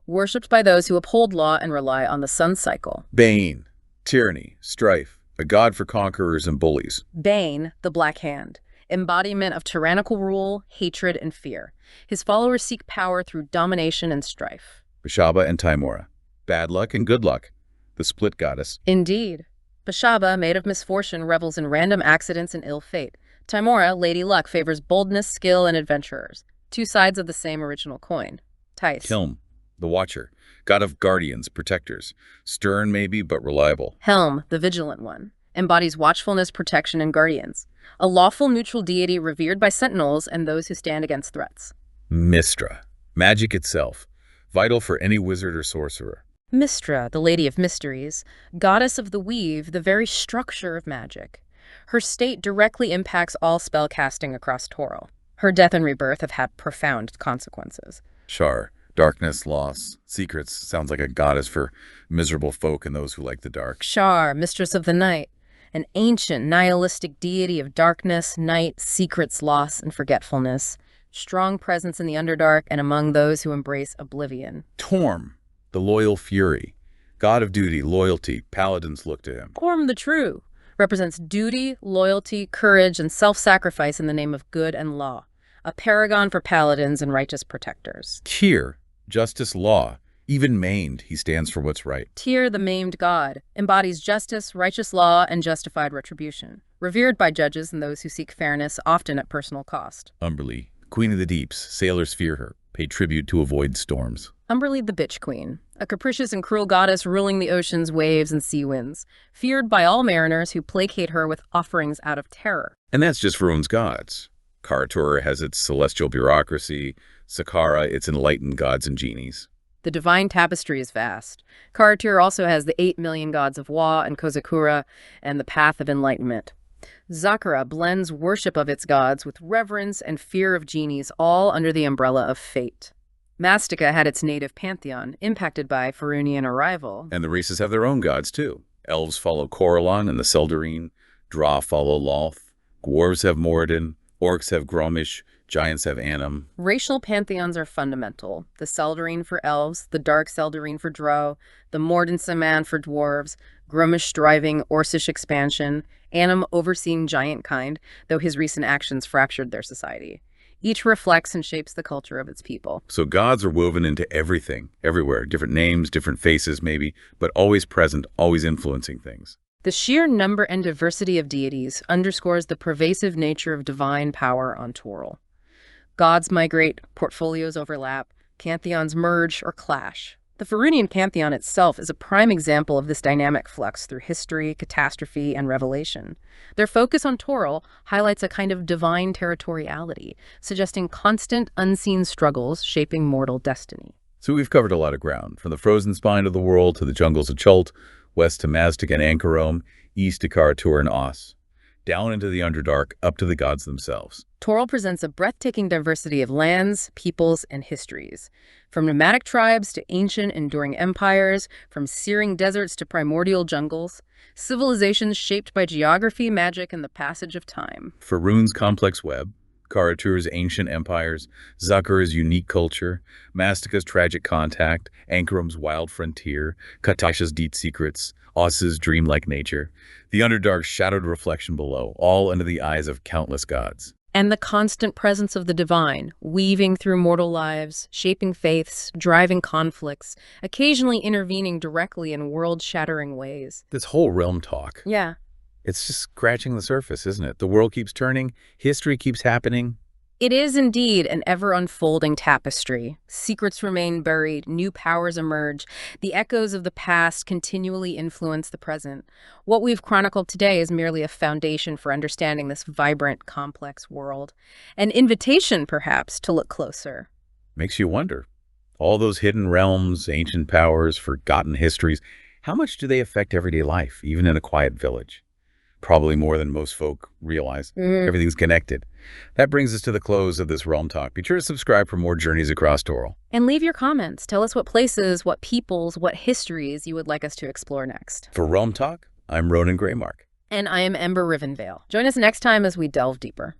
Worshipped by those who uphold law and rely on the sun's cycle. Bane, tyranny, strife, a god for conquerors and bullies. Bane, the Black Hand, embodiment of tyrannical rule, hatred, and fear. His followers seek power through domination and strife. Bashaba and Timora, bad luck and good luck, the split goddess. Indeed. Bashaba, maid of misfortune, revels in random accidents and ill fate. Timora, Lady Luck, favors boldness, skill, and adventurers. Two sides of the same original coin. Tice. Hilm, the Watcher, god of guardians, protectors. Stern maybe, but reliable. Helm, the Vigilant One, embodies watchfulness, protection, and guardians. A lawful neutral deity revered by sentinels and those who stand against threats. Mistra, magic itself, vital for any wizard or sorcerer. Mistra, the Lady of Mysteries, goddess of the weave, the very structure of magic. Her state directly impacts all spell casting across Toril. Her death and rebirth have had profound consequences. Shar, darkness, loss, secrets, sounds like a goddess for miserable folk and those who like the dark. Shar, mistress of the night, an ancient nihilistic deity of darkness, night, secrets, loss, and forgetfulness. Strong presence in the Underdark and among those who embrace oblivion. Torm, the loyal fury, god of duty, loyalty, paladins look to him. Torm the True represents duty, loyalty, courage, and self-sacrifice in the name of good and law. A paragon for paladins and righteous protectors. Tyr, justice, law, even maimed, he stands for what's right. Tyr, the maimed god, embodies justice, righteous law, and justified retribution. Revered by judges and those who seek fairness, often at personal cost. Umberlee, queen of the deeps, sailors fear her, pay tribute to avoid storms. Umberlee the Bitch Queen, a capricious and cruel goddess ruling the oceans, waves, and sea winds, feared by all mariners who placate her with offerings out of terror. And that's just Faerun's gods. Karatur has its celestial bureaucracy, Sakara its enlightened gods and genies. The divine tapestry is vast. Karatur also has the 8 million gods of Wa and Kozakura and the path of enlightenment. Zakara blends worship of its gods with reverence and fear of genies, all under the umbrella of fate. Mastika had its native pantheon, impacted by Faerunian arrival. And the races have their own gods, too. Elves follow Corellon and the Seldarine, Dra follow Lolth, Dwarves have Moradin, Orcs have Gromish, Giants have Anum. Racial pantheons are fundamental. The Seldarine for elves, the Dark Seldarine for Drow, the Morden Saman for dwarves, Gromish driving Orcish expansion, Anum overseeing giant kind, though his recent actions fractured their society. Each reflects and shapes the culture of its people. So gods are woven into everything, everywhere. Different names, different faces maybe, but always present, always influencing things. The sheer number and diversity of deities underscores the pervasive nature of divine power on Toril. Gods migrate, portfolios overlap, pantheons merge or clash. The Faerunian pantheon itself is a prime example of this dynamic flux through history, catastrophe, and revelation. Their focus on Toril highlights a kind of divine territoriality, suggesting constant, unseen struggles shaping mortal destiny. So we've covered a lot of ground, from the frozen spine of the world to the jungles of Chult, west to Mazdak and Ankarom, east to Karatur and Oss, down into the Underdark, up to the gods themselves. Toril presents a breathtaking diversity of lands, peoples, and histories. From nomadic tribes to ancient, enduring empires, from searing deserts to primordial jungles, civilizations shaped by geography, magic, and the passage of time. Faerun's complex web, Karatur's ancient empires, Zakara's unique culture, Mastika's tragic contact, Ankarom's wild frontier, Katasha's deep secrets, Oss's dreamlike nature, the Underdark's shadowed reflection below, all under the eyes of countless gods. And the constant presence of the divine, weaving through mortal lives, shaping faiths, driving conflicts, occasionally intervening directly in world-shattering ways. This whole realm talk. Yeah. It's just scratching the surface, isn't it? The world keeps turning, history keeps happening. It is indeed an ever-unfolding tapestry. Secrets remain buried, new powers emerge, the echoes of the past continually influence the present. What we've chronicled today is merely a foundation for understanding this vibrant, complex world. An invitation, perhaps, to look closer. Makes you wonder. All those hidden realms, ancient powers, forgotten histories, how much do they affect everyday life, even in a quiet village? Probably more than most folk realize. Everything's connected. That brings us to the close of this Realm Talk. Be sure to subscribe for more journeys across Toril. And leave your comments. Tell us what places, what peoples, what histories you would like us to explore next. For Realm Talk, I'm Ronan Graymark. And I am Ember Rivenvale. Join us next time as we delve deeper.